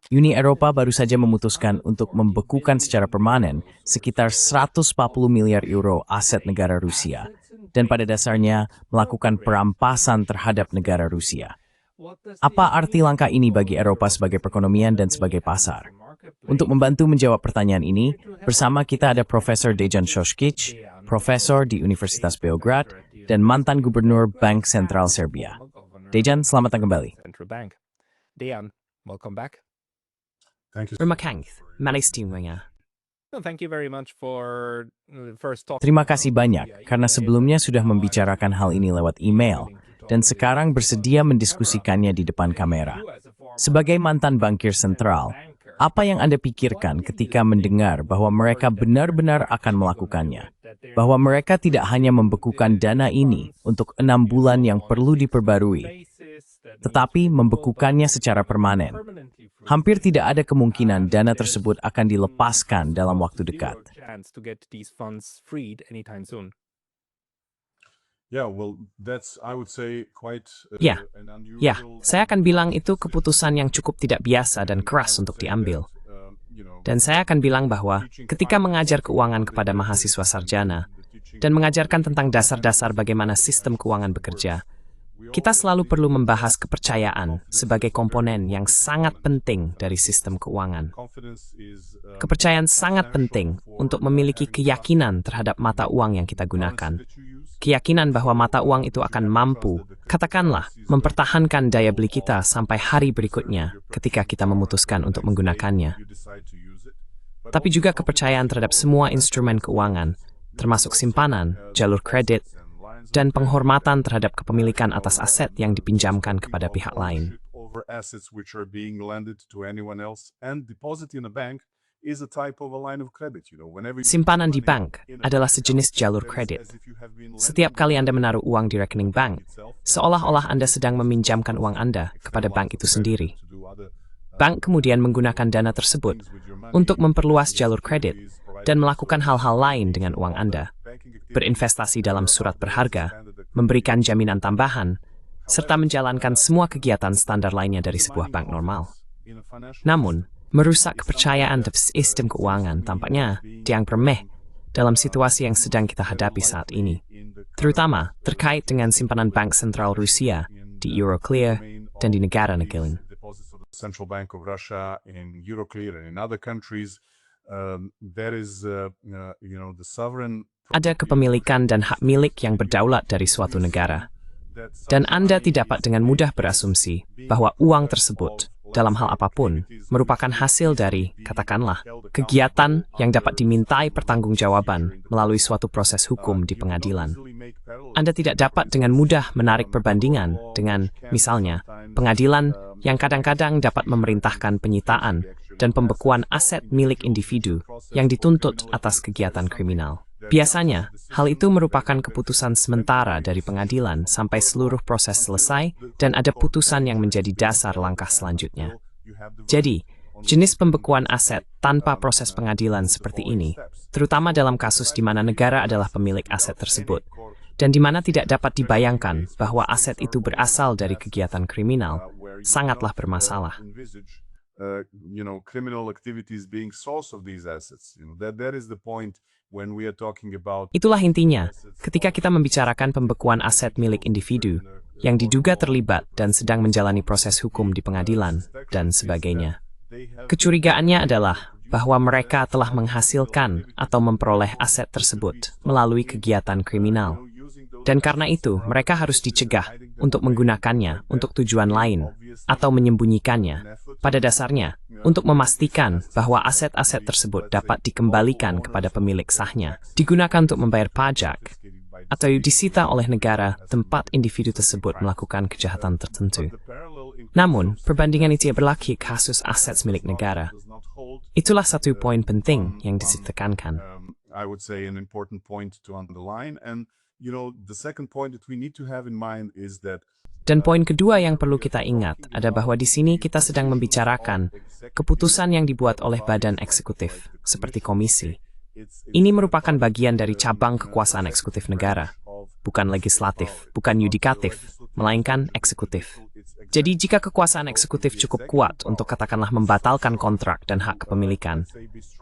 Uni Eropa baru saja memutuskan untuk membekukan secara permanen sekitar 140 miliar euro aset negara Rusia, dan pada dasarnya melakukan perampasan terhadap negara Rusia. Apa arti langkah ini bagi Eropa sebagai perekonomian dan sebagai pasar? Untuk membantu menjawab pertanyaan ini, bersama kita ada Profesor Dejan Šoškić, profesor di Universitas Beograd, dan mantan gubernur Bank Sentral Serbia. Dejan, selamat datang kembali. Dejan, welcome back. Thank you. Terima kasih, Malaysia. Thank you very much for first talk. Terima kasih banyak, karena sebelumnya sudah membicarakan hal ini lewat email, dan sekarang bersedia mendiskusikannya di depan kamera. Sebagai mantan bankir sentral, apa yang Anda pikirkan ketika mendengar bahwa mereka benar-benar akan melakukannya? Bahwa mereka tidak hanya membekukan dana ini untuk 6 bulan yang perlu diperbarui, tetapi membekukannya secara permanen. Hampir tidak ada kemungkinan dana tersebut akan dilepaskan dalam waktu dekat. Saya akan bilang itu keputusan yang cukup tidak biasa dan keras untuk diambil. Dan saya akan bilang bahwa ketika mengajar keuangan kepada mahasiswa sarjana dan mengajarkan tentang dasar-dasar bagaimana sistem keuangan bekerja, kita selalu perlu membahas kepercayaan sebagai komponen yang sangat penting dari sistem keuangan. Kepercayaan sangat penting untuk memiliki keyakinan terhadap mata uang yang kita gunakan. Keyakinan bahwa mata uang itu akan mampu, katakanlah, mempertahankan daya beli kita sampai hari berikutnya ketika kita memutuskan untuk menggunakannya. Tapi juga kepercayaan terhadap semua instrumen keuangan, termasuk simpanan, jalur kredit, dan penghormatan terhadap kepemilikan atas aset yang dipinjamkan kepada pihak lain. Simpanan di bank adalah sejenis jalur kredit. Setiap kali Anda menaruh uang di rekening bank, seolah-olah Anda sedang meminjamkan uang Anda kepada bank itu sendiri. Bank kemudian menggunakan dana tersebut untuk memperluas jalur kredit dan melakukan hal-hal lain dengan uang Anda. Berinvestasi dalam surat berharga, memberikan jaminan tambahan, serta menjalankan semua kegiatan standar lainnya dari sebuah bank normal. Namun, merusak kepercayaan terhadap sistem keuangan tampaknya tiang remeh dalam situasi yang sedang kita hadapi saat ini, terutama terkait dengan simpanan Bank Sentral Rusia di Euroclear dan di negara-negara lain. Central Bank of Russia in Euroclear and in other countries, there is, the sovereign. Ada kepemilikan dan hak milik yang berdaulat dari suatu negara, dan Anda tidak dapat dengan mudah berasumsi bahwa uang tersebut, dalam hal apapun, merupakan hasil dari, katakanlah, kegiatan yang dapat dimintai pertanggungjawaban melalui suatu proses hukum di pengadilan. Anda tidak dapat dengan mudah menarik perbandingan dengan, misalnya, pengadilan yang kadang-kadang dapat memerintahkan penyitaan dan pembekuan aset milik individu yang dituntut atas kegiatan kriminal. Biasanya, hal itu merupakan keputusan sementara dari pengadilan sampai seluruh proses selesai dan ada putusan yang menjadi dasar langkah selanjutnya. Jadi, jenis pembekuan aset tanpa proses pengadilan seperti ini, terutama dalam kasus di mana negara adalah pemilik aset tersebut, dan di mana tidak dapat dibayangkan bahwa aset itu berasal dari kegiatan kriminal, sangatlah bermasalah. Criminal activities being source of these assets. That is the point when we are talking about. Itulah intinya, ketika kita membicarakan pembekuan aset milik individu yang diduga terlibat dan sedang menjalani proses hukum di pengadilan dan sebagainya. Kecurigaannya adalah bahwa mereka telah menghasilkan atau memperoleh aset tersebut melalui kegiatan kriminal. Dan karena itu, mereka harus dicegah untuk menggunakannya untuk tujuan lain atau menyembunyikannya. Pada dasarnya, untuk memastikan bahwa aset-aset tersebut dapat dikembalikan kepada pemilik sahnya, digunakan untuk membayar pajak, atau disita oleh negara tempat individu tersebut melakukan kejahatan tertentu. Namun, perbandingan itu berlaku kasus aset milik negara. Itulah satu poin penting yang ditekankan. I would say an important point to underline, and the second point that we need to have in mind is that. Dan poin kedua yang perlu kita ingat ada bahwa di sini kita sedang membicarakan keputusan yang dibuat oleh badan eksekutif, seperti komisi. Ini merupakan bagian dari cabang kekuasaan eksekutif negara. bukan legislatif, bukan yudikatif, melainkan eksekutif. Jadi jika kekuasaan eksekutif cukup kuat untuk katakanlah membatalkan kontrak dan hak kepemilikan,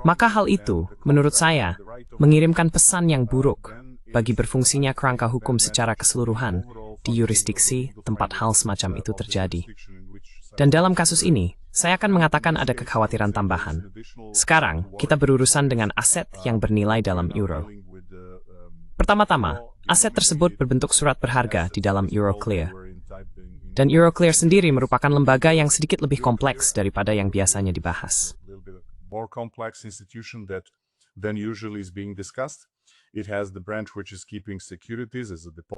maka hal itu, menurut saya, mengirimkan pesan yang buruk bagi berfungsinya kerangka hukum secara keseluruhan di yurisdiksi tempat hal semacam itu terjadi. Dan dalam kasus ini, saya akan mengatakan ada kekhawatiran tambahan. Sekarang, kita berurusan dengan aset yang bernilai dalam euro. Pertama-tama, aset tersebut berbentuk surat berharga di dalam Euroclear. Dan Euroclear sendiri merupakan lembaga yang sedikit lebih kompleks daripada yang biasanya dibahas.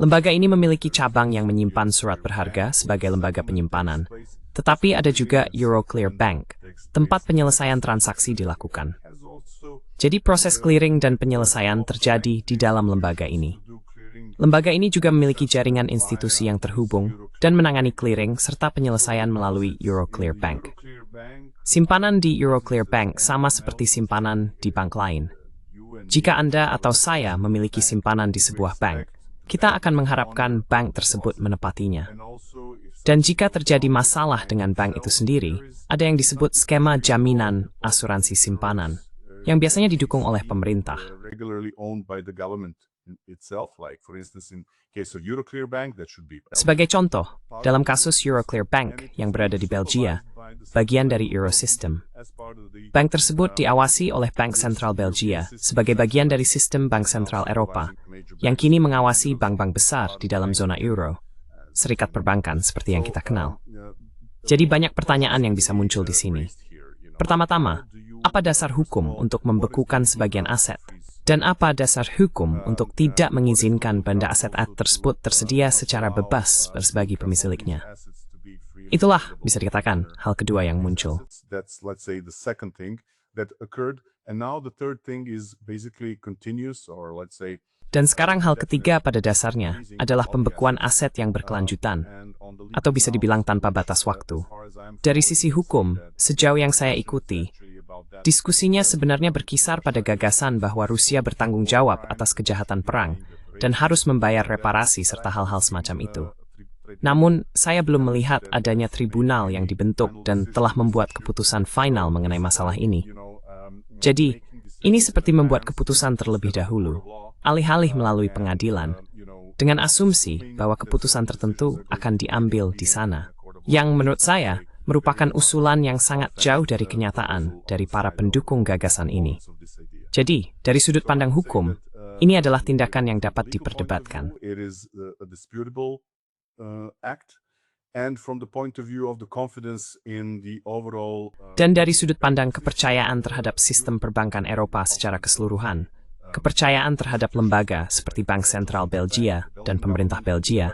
Lembaga ini memiliki cabang yang menyimpan surat berharga sebagai lembaga penyimpanan. Tetapi ada juga Euroclear Bank, tempat penyelesaian transaksi dilakukan. Jadi proses clearing dan penyelesaian terjadi di dalam lembaga ini. Lembaga ini juga memiliki jaringan institusi yang terhubung dan menangani clearing serta penyelesaian melalui Euroclear Bank. Simpanan di Euroclear Bank sama seperti simpanan di bank lain. Jika Anda atau saya memiliki simpanan di sebuah bank, kita akan mengharapkan bank tersebut menepatinya. Dan jika terjadi masalah dengan bank itu sendiri, ada yang disebut skema jaminan asuransi simpanan, yang biasanya didukung oleh pemerintah. Sebagai contoh, dalam kasus Euroclear Bank yang berada di Belgia, bagian dari Eurosystem, bank tersebut diawasi oleh Bank Sentral Belgia sebagai bagian dari sistem Bank Sentral Eropa, yang kini mengawasi bank-bank besar di dalam zona euro, serikat perbankan seperti yang kita kenal. Jadi banyak pertanyaan yang bisa muncul di sini. Pertama-tama, apa dasar hukum untuk membekukan sebagian aset? Dan apa dasar hukum untuk tidak mengizinkan benda aset tersebut tersedia secara bebas bagi pemiliknya? Itulah, bisa dikatakan, hal kedua yang muncul. Dan sekarang hal ketiga pada dasarnya adalah pembekuan aset yang berkelanjutan, atau bisa dibilang tanpa batas waktu. Dari sisi hukum, sejauh yang saya ikuti, diskusinya sebenarnya berkisar pada gagasan bahwa Rusia bertanggung jawab atas kejahatan perang dan harus membayar reparasi serta hal-hal semacam itu. Namun, saya belum melihat adanya tribunal yang dibentuk dan telah membuat keputusan final mengenai masalah ini. Jadi, ini seperti membuat keputusan terlebih dahulu, alih-alih melalui pengadilan, dengan asumsi bahwa keputusan tertentu akan diambil di sana, yang menurut saya merupakan usulan yang sangat jauh dari kenyataan dari para pendukung gagasan ini. Jadi, dari sudut pandang hukum, ini adalah tindakan yang dapat diperdebatkan. Dan dari sudut pandang kepercayaan terhadap sistem perbankan Eropa secara keseluruhan, kepercayaan terhadap lembaga seperti Bank Sentral Belgia dan pemerintah Belgia,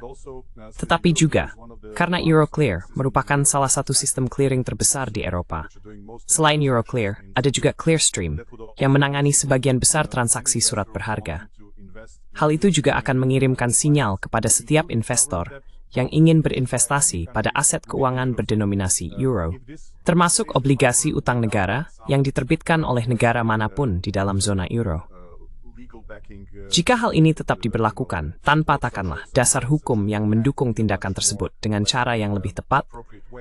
tetapi juga karena Euroclear merupakan salah satu sistem clearing terbesar di Eropa. Selain Euroclear, ada juga Clearstream yang menangani sebagian besar transaksi surat berharga. Hal itu juga akan mengirimkan sinyal kepada setiap investor yang ingin berinvestasi pada aset keuangan berdenominasi euro, termasuk obligasi utang negara yang diterbitkan oleh negara manapun di dalam zona euro. Jika hal ini tetap diberlakukan tanpa katakanlah dasar hukum yang mendukung tindakan tersebut dengan cara yang lebih tepat,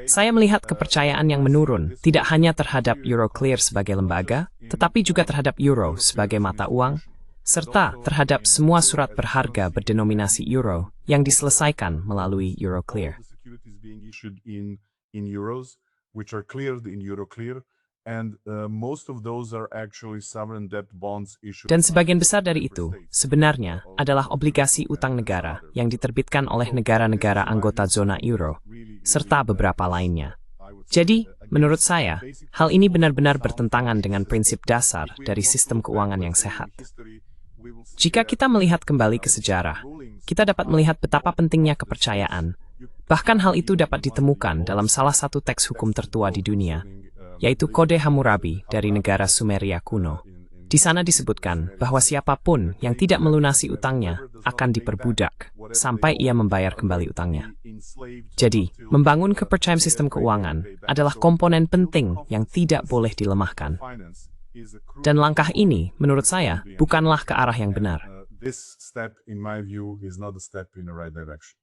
saya melihat kepercayaan yang menurun tidak hanya terhadap Euroclear sebagai lembaga, tetapi juga terhadap euro sebagai mata uang, serta terhadap semua surat berharga berdenominasi euro yang diselesaikan melalui Euroclear. Dan sebagian besar dari itu sebenarnya adalah obligasi utang negara yang diterbitkan oleh negara-negara anggota zona euro, serta beberapa lainnya. Jadi, menurut saya, hal ini benar-benar bertentangan dengan prinsip dasar dari sistem keuangan yang sehat. Jika kita melihat kembali ke sejarah, kita dapat melihat betapa pentingnya kepercayaan. Bahkan hal itu dapat ditemukan dalam salah satu teks hukum tertua di dunia, yaitu Kode Hammurabi dari negara Sumeria kuno. Di sana disebutkan bahwa siapapun yang tidak melunasi utangnya akan diperbudak sampai ia membayar kembali utangnya. Jadi, membangun kepercayaan sistem keuangan adalah komponen penting yang tidak boleh dilemahkan. Dan langkah ini, menurut saya, bukanlah ke arah yang benar. this step, in my view, is not a step in the right direction.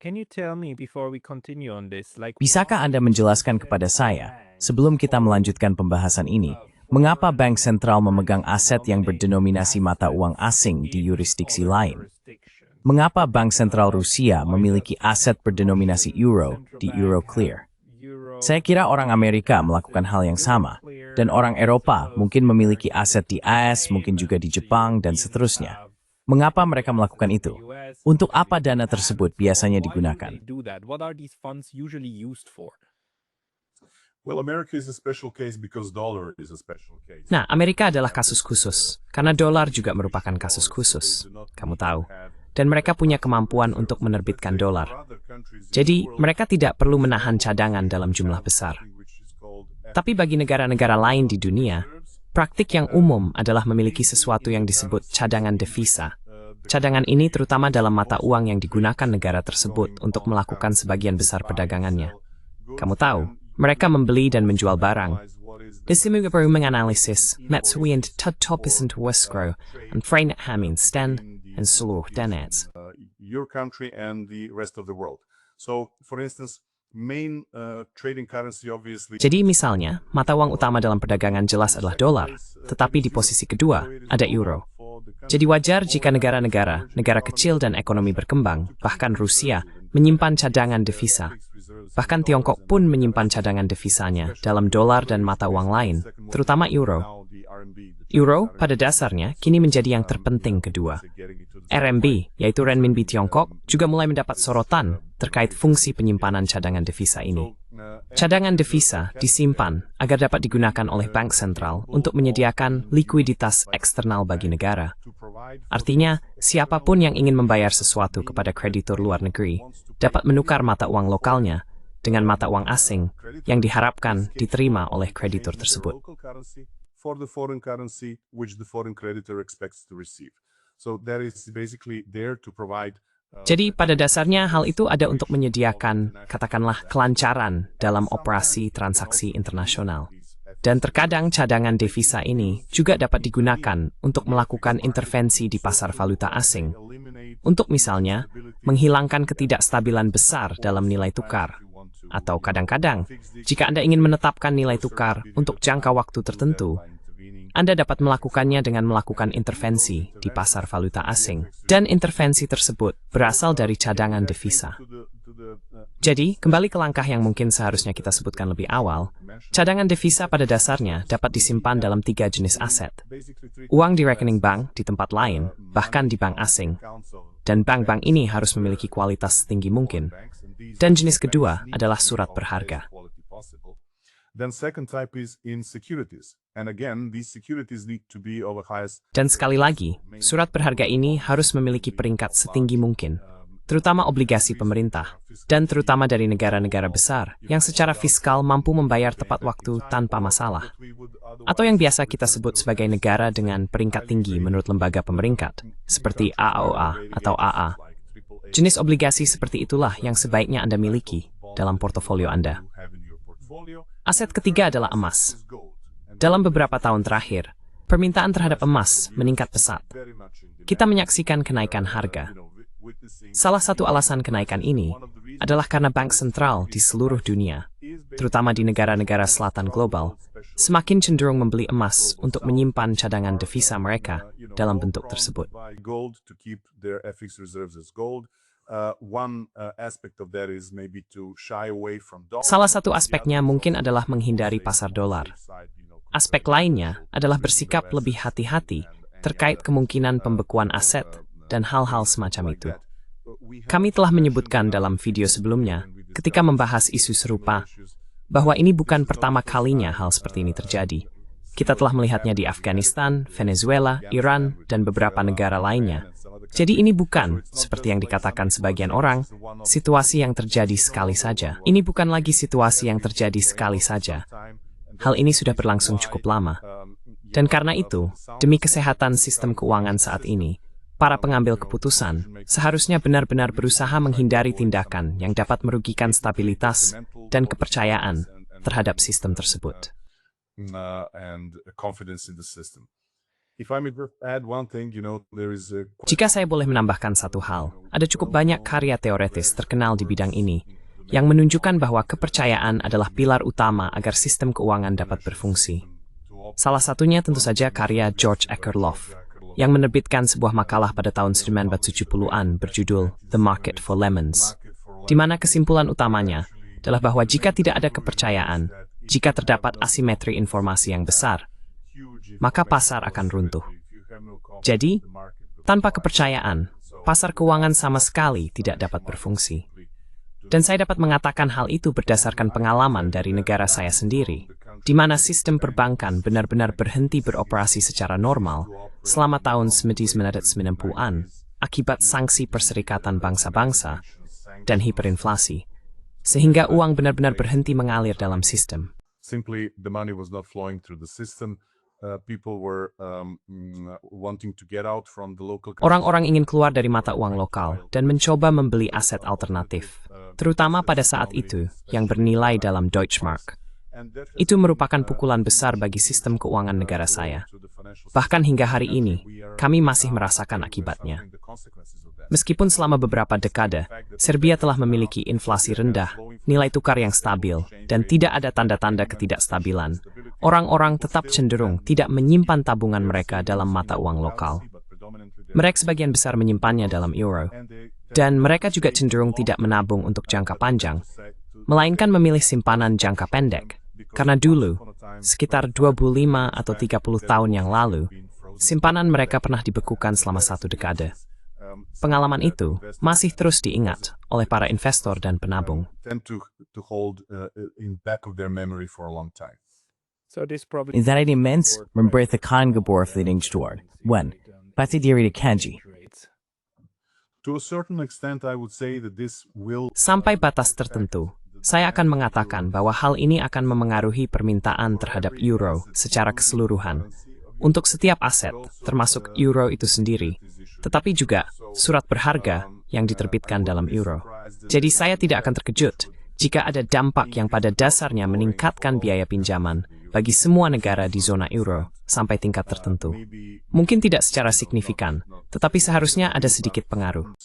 Can you tell me before we continue on this, like Bisakah Anda menjelaskan kepada saya, sebelum kita melanjutkan pembahasan ini, mengapa bank sentral memegang aset yang berdenominasi mata uang asing di yurisdiksi lain? Mengapa Bank Sentral Rusia memiliki aset berdenominasi euro di Euroclear? Saya kira orang Amerika melakukan hal yang sama, dan orang Eropa mungkin memiliki aset di AS, mungkin juga di Jepang, dan seterusnya. Mengapa mereka melakukan itu? Untuk apa dana tersebut biasanya digunakan? What are these funds usually used for? Well, America is a special case because dollar is a special case. Nah, Amerika adalah kasus khusus, karena dolar juga merupakan kasus khusus. Kamu tahu. Dan mereka punya kemampuan untuk menerbitkan dolar. Jadi, mereka tidak perlu menahan cadangan dalam jumlah besar. Tapi bagi negara-negara lain di dunia, praktik yang umum adalah memiliki sesuatu yang disebut cadangan devisa. Cadangan ini terutama dalam mata uang yang digunakan negara tersebut untuk melakukan sebagian besar perdagangannya. Kamu tahu, mereka membeli dan menjual barang. De similar menganalisis, Metsuwiend Tudtopisen Weskro, and Freinet Hamin Sten, and seluruh Denets. Your country and the rest of the world. So, for instance, main trading currency obviously. Jadi misalnya, mata uang utama dalam perdagangan jelas adalah dolar, tetapi di posisi kedua ada euro. Jadi wajar jika negara kecil dan ekonomi berkembang, bahkan Rusia, menyimpan cadangan devisa. Bahkan Tiongkok pun menyimpan cadangan devisanya dalam dolar dan mata uang lain, terutama euro. Euro pada dasarnya kini menjadi yang terpenting kedua. RMB, yaitu renminbi Tiongkok, juga mulai mendapat sorotan terkait fungsi penyimpanan cadangan devisa ini. Cadangan devisa disimpan agar dapat digunakan oleh bank sentral untuk menyediakan likuiditas eksternal bagi negara. Artinya, siapapun yang ingin membayar sesuatu kepada kreditur luar negeri dapat menukar mata uang lokalnya dengan mata uang asing yang diharapkan diterima oleh kreditur tersebut. For the foreign currency which the foreign creditor expects to receive. So that is basically there to provide. Jadi pada dasarnya hal itu ada untuk menyediakan, katakanlah, kelancaran dalam operasi transaksi internasional. Dan terkadang cadangan devisa ini juga dapat digunakan untuk melakukan intervensi di pasar valuta asing. Untuk misalnya, menghilangkan ketidakstabilan besar dalam nilai tukar. Atau kadang-kadang, jika Anda ingin menetapkan nilai tukar untuk jangka waktu tertentu, Anda dapat melakukannya dengan melakukan intervensi di pasar valuta asing. Dan intervensi tersebut berasal dari cadangan devisa. Jadi, kembali ke langkah yang mungkin seharusnya kita sebutkan lebih awal, cadangan devisa pada dasarnya dapat disimpan dalam 3 jenis aset. Uang di rekening bank di tempat lain, bahkan di bank asing. Dan bank-bank ini harus memiliki kualitas setinggi mungkin. Dan jenis kedua adalah surat berharga. Then second type is in securities. And again, these securities need to be of a highest. Dan sekali lagi, surat berharga ini harus memiliki peringkat setinggi mungkin, terutama obligasi pemerintah, dan terutama dari negara-negara besar yang secara fiskal mampu membayar tepat waktu tanpa masalah. Atau yang biasa kita sebut sebagai negara dengan peringkat tinggi menurut lembaga pemeringkat, seperti AOA atau AA. Jenis obligasi seperti itulah yang sebaiknya Anda miliki dalam portofolio Anda. Aset ketiga adalah emas. Dalam beberapa tahun terakhir, permintaan terhadap emas meningkat pesat. Kita menyaksikan kenaikan harga. Salah satu alasan kenaikan ini adalah karena bank sentral di seluruh dunia, terutama di negara-negara selatan global, semakin cenderung membeli emas untuk menyimpan cadangan devisa mereka dalam bentuk tersebut. Salah satu aspeknya mungkin adalah menghindari pasar dolar. Aspek lainnya adalah bersikap lebih hati-hati terkait kemungkinan pembekuan aset dan hal-hal semacam itu. Kami telah menyebutkan dalam video sebelumnya, ketika membahas isu serupa, bahwa ini bukan pertama kalinya hal seperti ini terjadi. Kita telah melihatnya di Afghanistan, Venezuela, Iran, dan beberapa negara lainnya. Jadi ini bukan, seperti yang dikatakan sebagian orang, situasi yang terjadi sekali saja. Ini bukan lagi situasi yang terjadi sekali saja. Hal ini sudah berlangsung cukup lama. Dan karena itu, demi kesehatan sistem keuangan saat ini, para pengambil keputusan seharusnya benar-benar berusaha menghindari tindakan yang dapat merugikan stabilitas dan kepercayaan terhadap sistem tersebut. If I may just add one thing, there is a Jika saya boleh menambahkan satu hal, ada cukup banyak karya teoretis terkenal di bidang ini yang menunjukkan bahwa kepercayaan adalah pilar utama agar sistem keuangan dapat berfungsi. Salah satunya tentu saja karya George Akerlof yang menerbitkan sebuah makalah pada tahun 1970-an berjudul The Market for Lemons, di mana kesimpulan utamanya adalah bahwa jika tidak ada kepercayaan, jika terdapat asimetri informasi yang besar, maka pasar akan runtuh. Jadi, tanpa kepercayaan, pasar keuangan sama sekali tidak dapat berfungsi. Dan saya dapat mengatakan hal itu berdasarkan pengalaman dari negara saya sendiri, di mana sistem perbankan benar-benar berhenti beroperasi secara normal selama tahun 1990-an akibat sanksi Perserikatan Bangsa-Bangsa dan hiperinflasi, sehingga uang benar-benar berhenti mengalir dalam sistem. simply the money was not flowing through the system. People were wanting to get out from the local. Orang-orang ingin keluar dari mata uang lokal dan mencoba membeli aset alternatif, terutama pada saat itu yang bernilai dalam Deutschmark. Itu merupakan pukulan besar bagi sistem keuangan negara saya. Bahkan hingga hari ini, kami masih merasakan akibatnya. Meskipun selama beberapa dekade, Serbia telah memiliki inflasi rendah, nilai tukar yang stabil, dan tidak ada tanda-tanda ketidakstabilan, orang-orang tetap cenderung tidak menyimpan tabungan mereka dalam mata uang lokal. Mereka sebagian besar menyimpannya dalam euro, dan mereka juga cenderung tidak menabung untuk jangka panjang, melainkan memilih simpanan jangka pendek. Karena dulu, sekitar 25 atau 30 tahun yang lalu, simpanan mereka pernah dibekukan selama 1 dekade. Pengalaman itu masih terus diingat oleh para investor dan penabung. Inderdaad immens memberth akan geborgvliedingsstoord. When? Pati diri de kanji. To a certain extent, I would say that this will. Sampai batas tertentu, saya akan mengatakan bahwa hal ini akan memengaruhi permintaan terhadap euro secara keseluruhan untuk setiap aset, termasuk euro itu sendiri, tetapi juga surat berharga yang diterbitkan dalam euro. Jadi saya tidak akan terkejut jika ada dampak yang pada dasarnya meningkatkan biaya pinjaman bagi semua negara di zona euro sampai tingkat tertentu. Mungkin tidak secara signifikan, tetapi seharusnya ada sedikit pengaruh.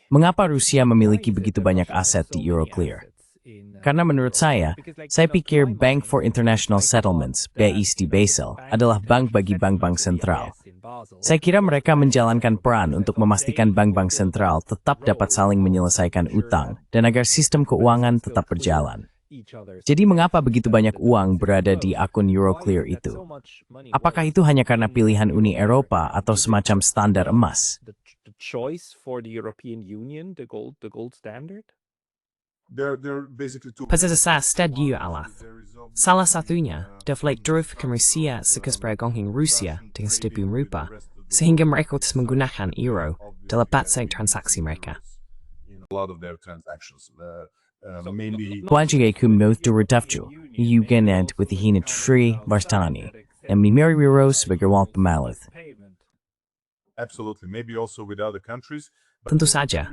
Mengapa Rusia memiliki begitu banyak aset di Euroclear? Karena menurut saya pikir Bank for International Settlements, BIS di Basel, adalah bank bagi bank-bank sentral. Saya kira mereka menjalankan peran untuk memastikan bank-bank sentral tetap dapat saling menyelesaikan utang dan agar sistem keuangan tetap berjalan. Jadi mengapa begitu banyak uang berada di akun Euroclear itu? Apakah itu hanya karena pilihan Uni Eropa atau semacam standar emas? Pasasasa stadiu alath. Salah satunya, Devlate Dorifkan Rusia sekesperagonging Rusia dengan sedemikian rupa, sehingga mereka terus menggunakan euro dalam batsai transaksi mereka. Kuanjige kumnoth durudavju, Eugenant with the hina tree Varstani, and Mimiri Euros Vigawal Pamaluth. Absolutely, maybe also with other countries. Tentu saja,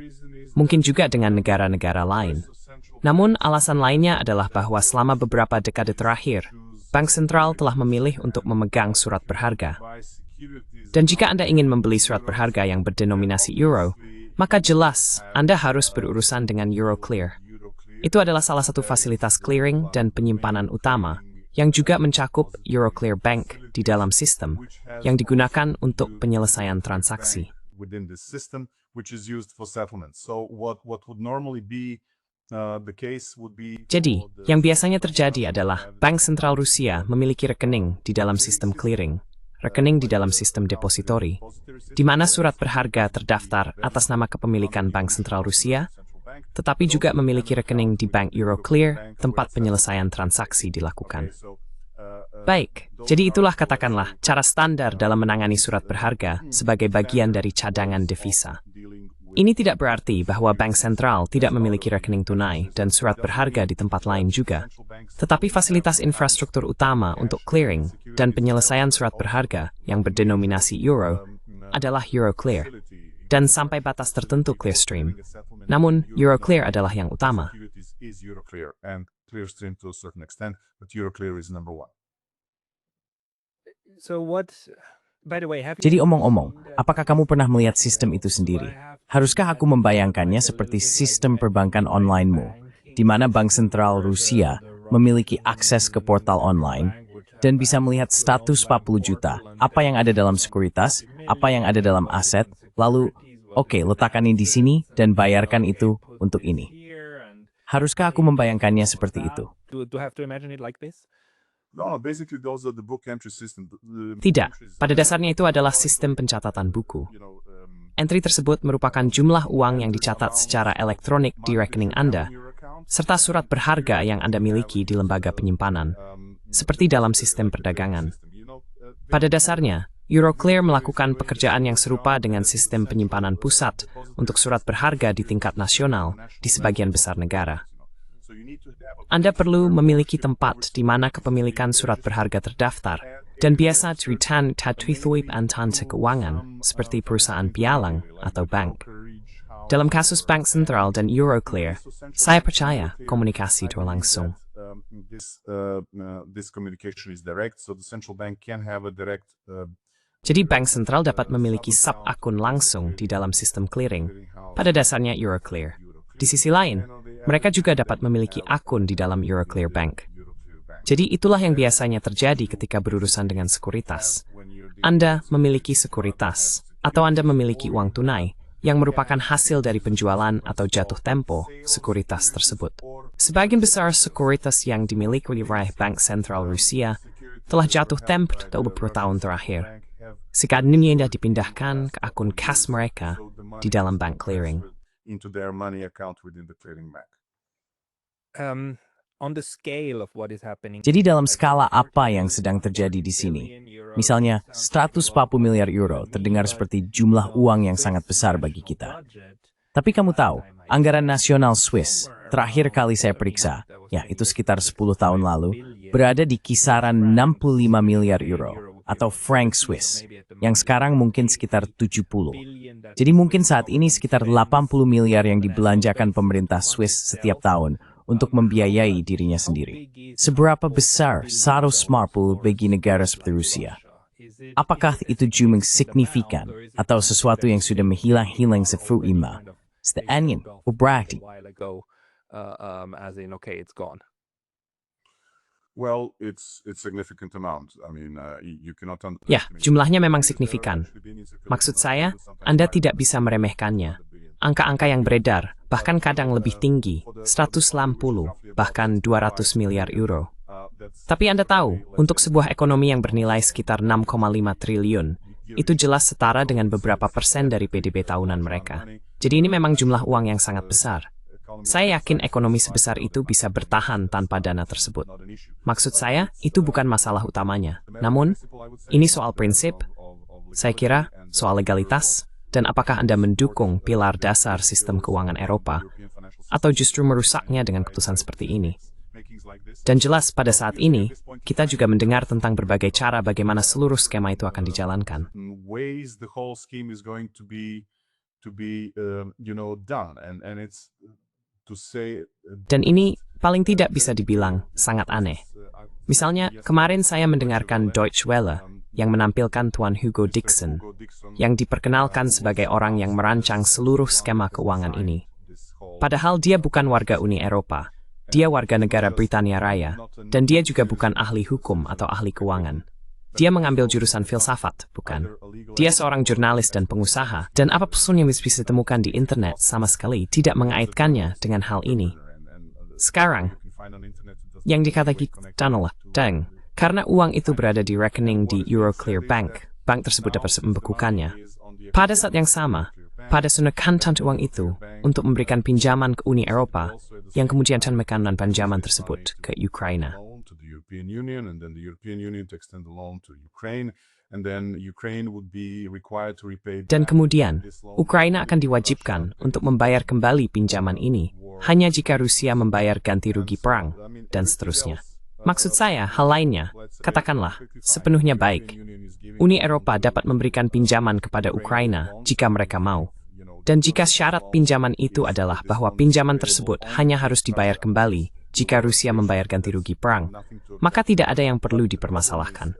mungkin juga dengan negara-negara lain. Namun, alasan lainnya adalah bahwa selama beberapa dekade terakhir, Bank Sentral telah memilih untuk memegang surat berharga. Dan jika Anda ingin membeli surat berharga yang berdenominasi euro, maka jelas Anda harus berurusan dengan Euroclear. Itu adalah salah satu fasilitas clearing dan penyimpanan utama yang juga mencakup Euroclear Bank di dalam sistem yang digunakan untuk penyelesaian transaksi. Jadi, yang biasanya terjadi adalah Bank Sentral Rusia memiliki rekening di dalam sistem clearing, rekening di dalam sistem depositori, di mana surat berharga terdaftar atas nama kepemilikan Bank Sentral Rusia, tetapi juga memiliki rekening di Bank Euroclear, tempat penyelesaian transaksi dilakukan. Baik, jadi itulah katakanlah cara standar dalam menangani surat berharga sebagai bagian dari cadangan devisa. Ini tidak berarti bahwa bank sentral tidak memiliki rekening tunai dan surat berharga di tempat lain juga, tetapi fasilitas infrastruktur utama untuk clearing dan penyelesaian surat berharga yang berdenominasi euro adalah Euroclear, dan sampai batas tertentu Clearstream. Namun, Euroclear adalah yang utama. Clearstream to a certain extent, but Euroclear is number one. So what? By the way, have you Jadi seen omong-omong, that- apakah kamu pernah melihat sistem itu sendiri? Haruskah aku membayangkannya seperti sistem perbankan online-mu, di mana Bank Sentral Rusia memiliki akses ke portal online dan bisa melihat status 40 juta, apa yang ada dalam sekuritas, apa yang ada dalam aset, lalu, oke, letakkan ini di sini dan bayarkan itu untuk ini. Haruskah aku membayangkannya seperti itu? To have to imagine it like this? No, basically those are the book entry system. Tidak, pada dasarnya itu adalah sistem pencatatan buku. Entry tersebut merupakan jumlah uang yang dicatat secara elektronik di rekening Anda, serta surat berharga yang Anda miliki di lembaga penyimpanan, seperti dalam sistem perdagangan. Pada dasarnya, Euroclear melakukan pekerjaan yang serupa dengan sistem penyimpanan pusat untuk surat berharga di tingkat nasional di sebagian besar negara. Anda perlu memiliki tempat di mana kepemilikan surat berharga terdaftar, dan biasa diritan tertutup antara keuangan, seperti perusahaan pialang atau bank. Dalam kasus Bank Sentral dan Euroclear, saya percaya komunikasi itu langsung. This communication is direct, so the central bank can have a direct. Jadi Bank Sentral dapat memiliki sub-akun langsung di dalam sistem clearing, pada dasarnya Euroclear. Di sisi lain, mereka juga dapat memiliki akun di dalam Euroclear Bank. Jadi itulah yang biasanya terjadi ketika berurusan dengan sekuritas. Anda memiliki sekuritas, atau Anda memiliki uang tunai, yang merupakan hasil dari penjualan atau jatuh tempo sekuritas tersebut. Sebagian besar sekuritas yang dimiliki oleh Bank Sentral Rusia telah jatuh tempo dalam beberapa tahun terakhir. Sekadanya dipindahkan ke akun kas mereka di dalam bank clearing. Into their money account within the clearing bank. On the scale of what is happening. Jadi dalam skala apa yang sedang terjadi di sini? Misalnya, 140 miliar euro terdengar seperti jumlah uang yang sangat besar bagi kita. Tapi kamu tahu, anggaran nasional Swiss, terakhir kali saya periksa, ya itu sekitar 10 tahun lalu, berada di kisaran 65 miliar euro atau franc Swiss, yang sekarang mungkin sekitar 70. Jadi mungkin saat ini sekitar 80 miliar yang dibelanjakan pemerintah Swiss setiap tahun untuk membiayai dirinya sendiri. Seberapa besar 140 bagi negara seperti Rusia? Apakah itu jumlah signifikan atau sesuatu yang sudah menghilang-hilang sefuima? Setelah berarti. As in, okay, it's gone. Well, it's significant amount. I mean, you cannot. Ya, jumlahnya memang signifikan. Maksud saya, Anda tidak bisa meremehkannya. Angka-angka yang beredar, bahkan kadang lebih tinggi, 160, bahkan 200 miliar euro. Tapi Anda tahu, untuk sebuah ekonomi yang bernilai sekitar 6,5 triliun, itu jelas setara dengan beberapa persen dari PDB tahunan mereka. Jadi ini memang jumlah uang yang sangat besar. Saya yakin ekonomi sebesar itu bisa bertahan tanpa dana tersebut. Maksud saya, itu bukan masalah utamanya. Namun, ini soal prinsip, saya kira, soal legalitas, dan apakah Anda mendukung pilar dasar sistem keuangan Eropa, atau justru merusaknya dengan keputusan seperti ini. Dan jelas pada saat ini, kita juga mendengar tentang berbagai cara bagaimana seluruh skema itu akan dijalankan. Dan ini paling tidak bisa dibilang sangat aneh. Misalnya, kemarin saya mendengarkan Deutsche Welle yang menampilkan Tuan Hugo Dixon, yang diperkenalkan sebagai orang yang merancang seluruh skema keuangan ini. Padahal dia bukan warga Uni Eropa, dia warga negara Britania Raya, dan dia juga bukan ahli hukum atau ahli keuangan. Dia mengambil jurusan filsafat, bukan? Dia seorang jurnalis dan pengusaha, dan apapun yang bisa ditemukan di internet sama sekali tidak mengaitkannya dengan hal ini. Sekarang, yang dikatakan adalah, karena uang itu berada di rekening di Euroclear Bank, bank tersebut dapat membekukannya. Pada saat yang sama, pada menekankan uang itu untuk memberikan pinjaman ke Uni Eropa, yang kemudian menekankan pinjaman tersebut ke Ukraina. Dan kemudian, Ukraina akan diwajibkan untuk membayar kembali pinjaman ini, hanya jika Rusia membayar ganti rugi perang, dan seterusnya. Maksud saya, hal lainnya, katakanlah, sepenuhnya baik. Uni Eropa dapat memberikan pinjaman kepada Ukraina jika mereka mau. Dan jika syarat pinjaman itu adalah bahwa pinjaman tersebut hanya harus dibayar kembali jika Rusia membayar ganti rugi perang, maka tidak ada yang perlu dipermasalahkan.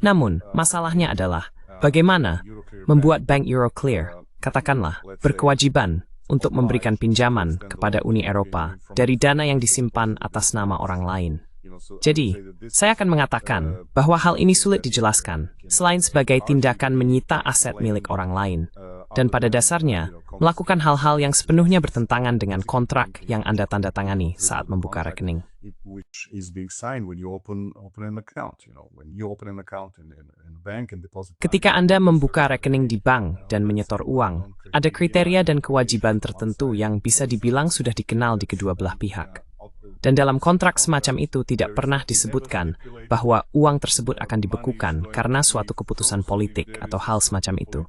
Namun, masalahnya adalah bagaimana membuat Bank Euroclear, katakanlah, berkewajiban untuk memberikan pinjaman kepada Uni Eropa dari dana yang disimpan atas nama orang lain. Jadi, saya akan mengatakan bahwa hal ini sulit dijelaskan, selain sebagai tindakan menyita aset milik orang lain, dan pada dasarnya melakukan hal-hal yang sepenuhnya bertentangan dengan kontrak yang Anda tanda tangani saat membuka rekening. Ketika Anda membuka rekening di bank dan menyetor uang, ada kriteria dan kewajiban tertentu yang bisa dibilang sudah dikenal di kedua belah pihak. Dan dalam kontrak semacam itu tidak pernah disebutkan bahwa uang tersebut akan dibekukan karena suatu keputusan politik atau hal semacam itu.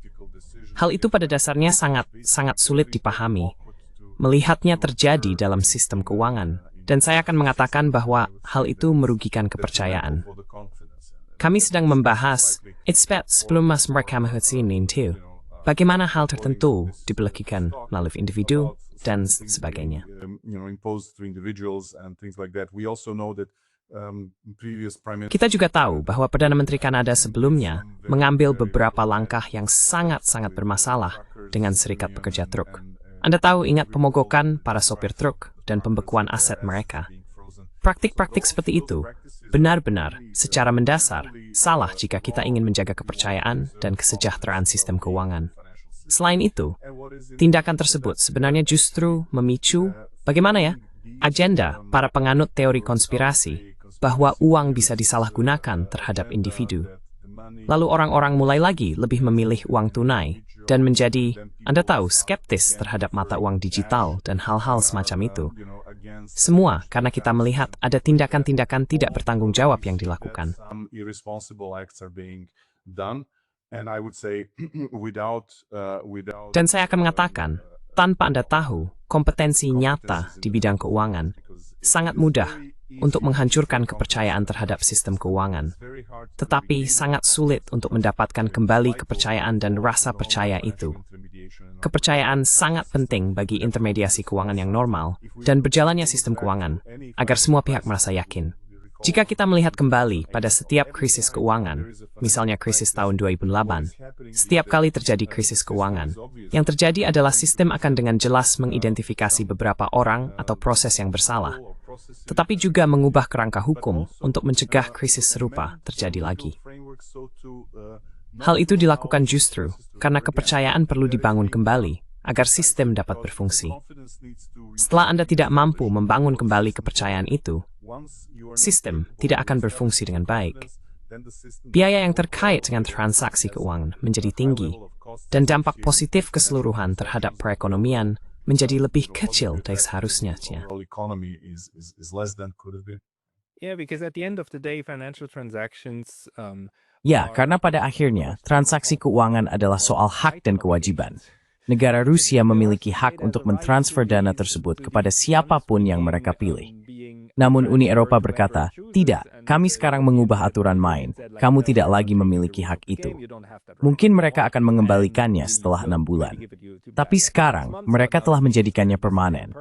Hal itu pada dasarnya sangat sulit dipahami, melihatnya terjadi dalam sistem keuangan, dan saya akan mengatakan bahwa hal itu merugikan kepercayaan. Kami sedang membahas, sebelum mas mereka menghentikan itu, bagaimana hal tertentu diberlakukan melalui individu, dan sebagainya. Kita juga tahu bahwa Perdana Menteri Kanada sebelumnya mengambil beberapa langkah yang sangat-sangat bermasalah dengan serikat pekerja truk. Anda tahu ingat pemogokan para sopir truk dan pembekuan aset mereka. Praktik-praktik seperti itu benar-benar secara mendasar salah jika kita ingin menjaga kepercayaan dan kesejahteraan sistem keuangan. Selain itu, tindakan tersebut sebenarnya justru memicu, agenda para penganut teori konspirasi bahwa uang bisa disalahgunakan terhadap individu. Lalu orang-orang mulai lagi lebih memilih uang tunai dan menjadi, Anda tahu, skeptis terhadap mata uang digital dan hal-hal semacam itu. Semua karena kita melihat ada tindakan-tindakan tidak bertanggung jawab yang dilakukan. Dan saya akan mengatakan, tanpa Anda tahu kompetensi nyata di bidang keuangan, sangat mudah untuk menghancurkan kepercayaan terhadap sistem keuangan. Tetapi sangat sulit untuk mendapatkan kembali kepercayaan dan rasa percaya itu. Kepercayaan sangat penting bagi intermediasi keuangan yang normal dan berjalannya sistem keuangan, agar semua pihak merasa yakin. Jika kita melihat kembali pada setiap krisis keuangan, misalnya krisis tahun 2008, setiap kali terjadi krisis keuangan, yang terjadi adalah sistem akan dengan jelas mengidentifikasi beberapa orang atau proses yang bersalah, tetapi juga mengubah kerangka hukum untuk mencegah krisis serupa terjadi lagi. Hal itu dilakukan justru karena kepercayaan perlu dibangun kembali agar sistem dapat berfungsi. Setelah Anda tidak mampu membangun kembali kepercayaan itu, sistem tidak akan berfungsi dengan baik. Biaya yang terkait dengan transaksi keuangan menjadi tinggi, dan dampak positif keseluruhan terhadap perekonomian menjadi lebih kecil dari seharusnya. Yeah, because at the end of the day, financial transactions. Ya, karena pada akhirnya, transaksi keuangan adalah soal hak dan kewajiban. Negara Rusia memiliki hak untuk mentransfer dana tersebut kepada siapapun yang mereka pilih. Namun Uni Eropa berkata, tidak, kami sekarang mengubah aturan main, kamu tidak lagi memiliki hak itu. Mungkin mereka akan mengembalikannya setelah 6 bulan. Tapi sekarang, mereka telah menjadikannya permanen.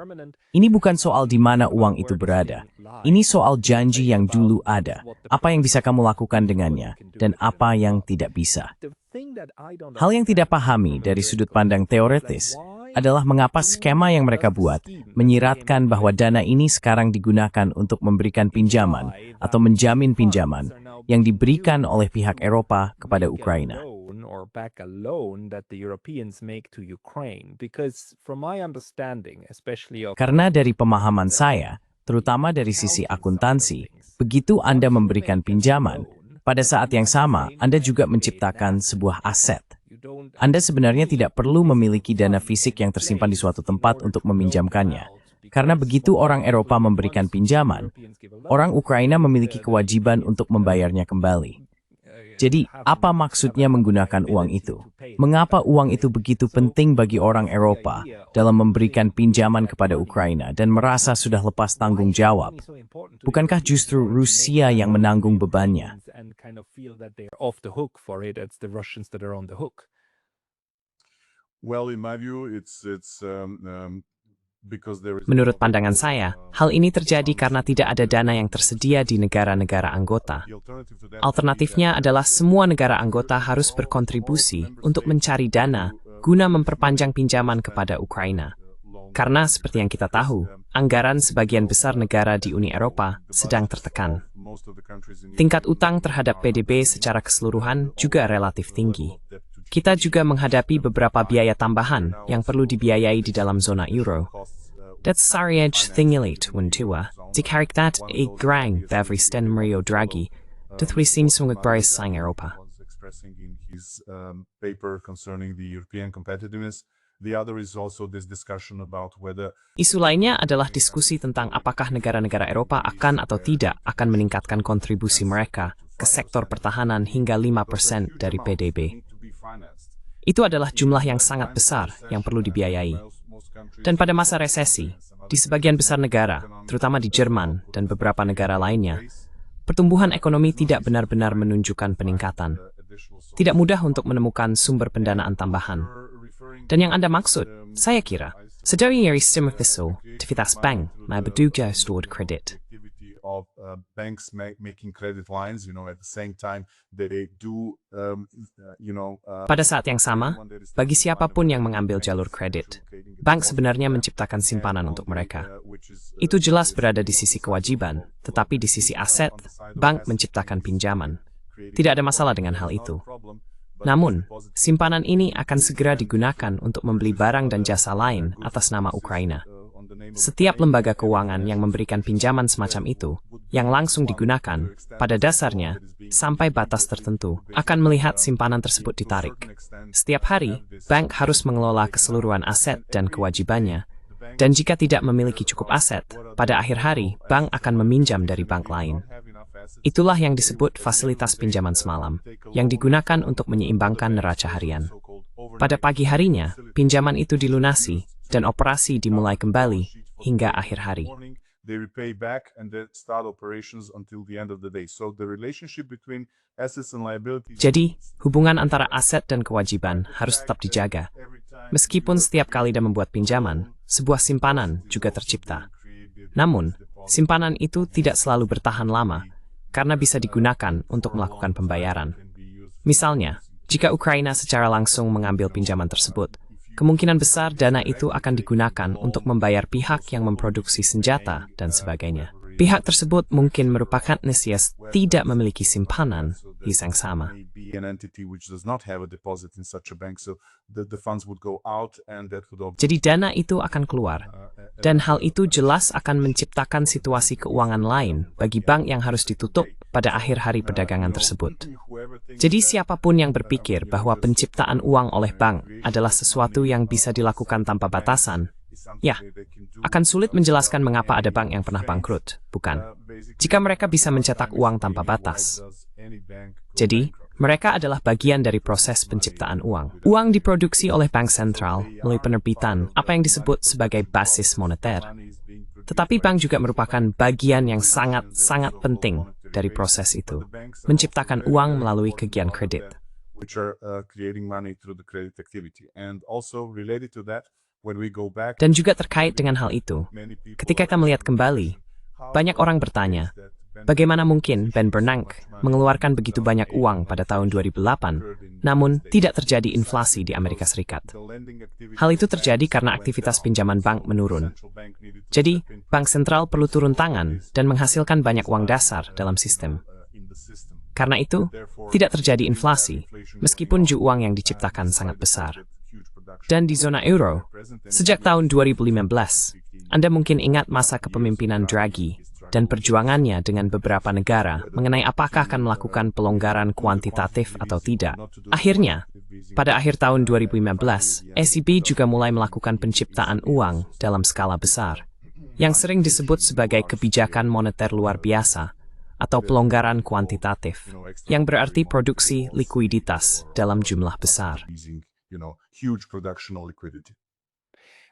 Ini bukan soal di mana uang itu berada. Ini soal janji yang dulu ada, apa yang bisa kamu lakukan dengannya, dan apa yang tidak bisa. Hal yang tidak pahami dari sudut pandang teoretis adalah mengapa skema yang mereka buat menyiratkan bahwa dana ini sekarang digunakan untuk memberikan pinjaman atau menjamin pinjaman yang diberikan oleh pihak Eropa kepada Ukraina. Karena dari pemahaman saya, terutama dari sisi akuntansi, begitu Anda memberikan pinjaman, pada saat yang sama Anda juga menciptakan sebuah aset. Anda sebenarnya tidak perlu memiliki dana fisik yang tersimpan di suatu tempat untuk meminjamkannya. Karena begitu orang Eropa memberikan pinjaman, orang Ukraina memiliki kewajiban untuk membayarnya kembali. Jadi, apa maksudnya menggunakan uang itu? Mengapa uang itu begitu penting bagi orang Eropa dalam memberikan pinjaman kepada Ukraina dan merasa sudah lepas tanggung jawab? Bukankah justru Rusia yang menanggung bebannya? Well, in my view, Menurut pandangan saya, hal ini terjadi karena tidak ada dana yang tersedia di negara-negara anggota. Alternatifnya adalah semua negara anggota harus berkontribusi untuk mencari dana guna memperpanjang pinjaman kepada Ukraina. Karena seperti yang kita tahu, anggaran sebagian besar negara di Uni Eropa sedang tertekan. Tingkat utang terhadap PDB secara keseluruhan juga relatif tinggi. Kita juga menghadapi beberapa biaya tambahan yang perlu dibiayai di dalam zona euro. Dat Sarriage Thingilit Wuntua, dikariktat Grang Bavristen Mario Draghi, Tuthrisin Sungag Baris Sang Eropa. Isu lainnya adalah diskusi tentang apakah negara-negara Eropa akan atau tidak akan meningkatkan kontribusi mereka ke sektor pertahanan hingga 5% dari PDB. Itu adalah jumlah yang sangat besar yang perlu dibiayai. Dan pada masa resesi, di sebagian besar negara, terutama di Jerman dan beberapa negara lainnya, pertumbuhan ekonomi tidak benar-benar menunjukkan peningkatan. Tidak mudah untuk menemukan sumber pendanaan tambahan. Dan yang Anda maksud, saya kira, sedari dari stimulus aktivitas bank na berduga stored credit. Pada saat yang sama, bagi siapapun yang mengambil jalur kredit, bank sebenarnya menciptakan simpanan untuk mereka. Itu jelas berada di sisi kewajiban, tetapi di sisi aset, bank menciptakan pinjaman. Tidak ada masalah dengan hal itu. Namun, simpanan ini akan segera digunakan untuk membeli barang dan jasa lain atas nama Ukraina. Setiap lembaga keuangan yang memberikan pinjaman semacam itu, yang langsung digunakan, pada dasarnya, sampai batas tertentu, akan melihat simpanan tersebut ditarik. Setiap hari, bank harus mengelola keseluruhan aset dan kewajibannya, dan jika tidak memiliki cukup aset, pada akhir hari, bank akan meminjam dari bank lain. Itulah yang disebut fasilitas pinjaman semalam, yang digunakan untuk menyeimbangkan neraca harian. Pada pagi harinya, pinjaman itu dilunasi, dan operasi dimulai kembali hingga akhir hari. Jadi, hubungan antara aset dan kewajiban harus tetap dijaga. Meskipun setiap kali Anda membuat pinjaman, sebuah simpanan juga tercipta. Namun, simpanan itu tidak selalu bertahan lama, karena bisa digunakan untuk melakukan pembayaran. Misalnya, jika Ukraina secara langsung mengambil pinjaman tersebut, kemungkinan besar dana itu akan digunakan untuk membayar pihak yang memproduksi senjata dan sebagainya. Pihak tersebut mungkin merupakan Nesias tidak memiliki simpanan di yang sama. Jadi dana itu akan keluar, dan hal itu jelas akan menciptakan situasi keuangan lain bagi bank yang harus ditutup pada akhir hari perdagangan tersebut. Jadi siapapun yang berpikir bahwa penciptaan uang oleh bank adalah sesuatu yang bisa dilakukan tanpa batasan, ya, akan sulit menjelaskan mengapa ada bank yang pernah bangkrut, bukan? Jika mereka bisa mencetak uang tanpa batas. Jadi, mereka adalah bagian dari proses penciptaan uang. Uang diproduksi oleh bank sentral melalui penerbitan apa yang disebut sebagai basis moneter. Tetapi bank juga merupakan bagian yang sangat-sangat penting dari proses itu, menciptakan uang melalui kegiatan kredit. Dan juga terkait dengan hal itu, ketika kita melihat kembali, banyak orang bertanya, bagaimana mungkin Ben Bernanke mengeluarkan begitu banyak uang pada tahun 2008, namun tidak terjadi inflasi di Amerika Serikat. Hal itu terjadi karena aktivitas pinjaman bank menurun. Jadi, bank sentral perlu turun tangan dan menghasilkan banyak uang dasar dalam sistem. Karena itu, tidak terjadi inflasi, meskipun jumlah uang yang diciptakan sangat besar. Dan di zona euro, sejak tahun 2015, Anda mungkin ingat masa kepemimpinan Draghi dan perjuangannya dengan beberapa negara mengenai apakah akan melakukan pelonggaran kuantitatif atau tidak. Akhirnya, pada akhir tahun 2015, ECB juga mulai melakukan penciptaan uang dalam skala besar, yang sering disebut sebagai kebijakan moneter luar biasa atau pelonggaran kuantitatif, yang berarti produksi likuiditas dalam jumlah besar. Huge production of liquidity.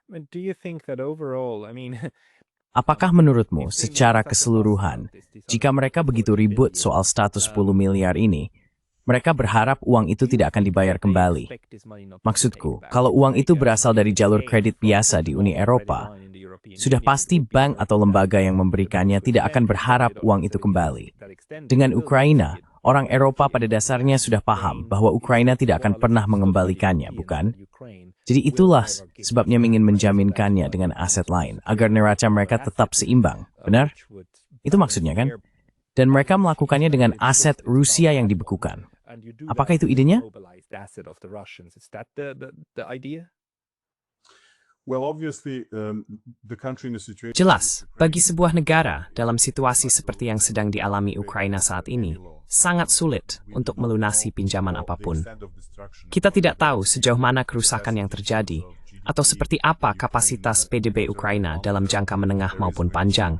Do you think that overall, Apakah menurutmu secara keseluruhan, jika mereka begitu ribut soal status 10 miliar ini, mereka berharap uang itu tidak akan dibayar kembali? Maksudku, kalau uang itu berasal dari jalur kredit biasa di Uni Eropa, sudah pasti bank atau lembaga yang memberikannya tidak akan berharap uang itu kembali. Dengan Ukraina, orang Eropa pada dasarnya sudah paham bahwa Ukraina tidak akan pernah mengembalikannya, bukan? Jadi itulah sebabnya ingin menjaminkannya dengan aset lain, agar neraca mereka tetap seimbang, benar? Itu maksudnya kan? Dan mereka melakukannya dengan aset Rusia yang dibekukan. Apakah itu idenya? Jelas, bagi sebuah negara dalam situasi seperti yang sedang dialami Ukraina saat ini, sangat sulit untuk melunasi pinjaman apapun. Kita tidak tahu sejauh mana kerusakan yang terjadi, atau seperti apa kapasitas PDB Ukraina dalam jangka menengah maupun panjang,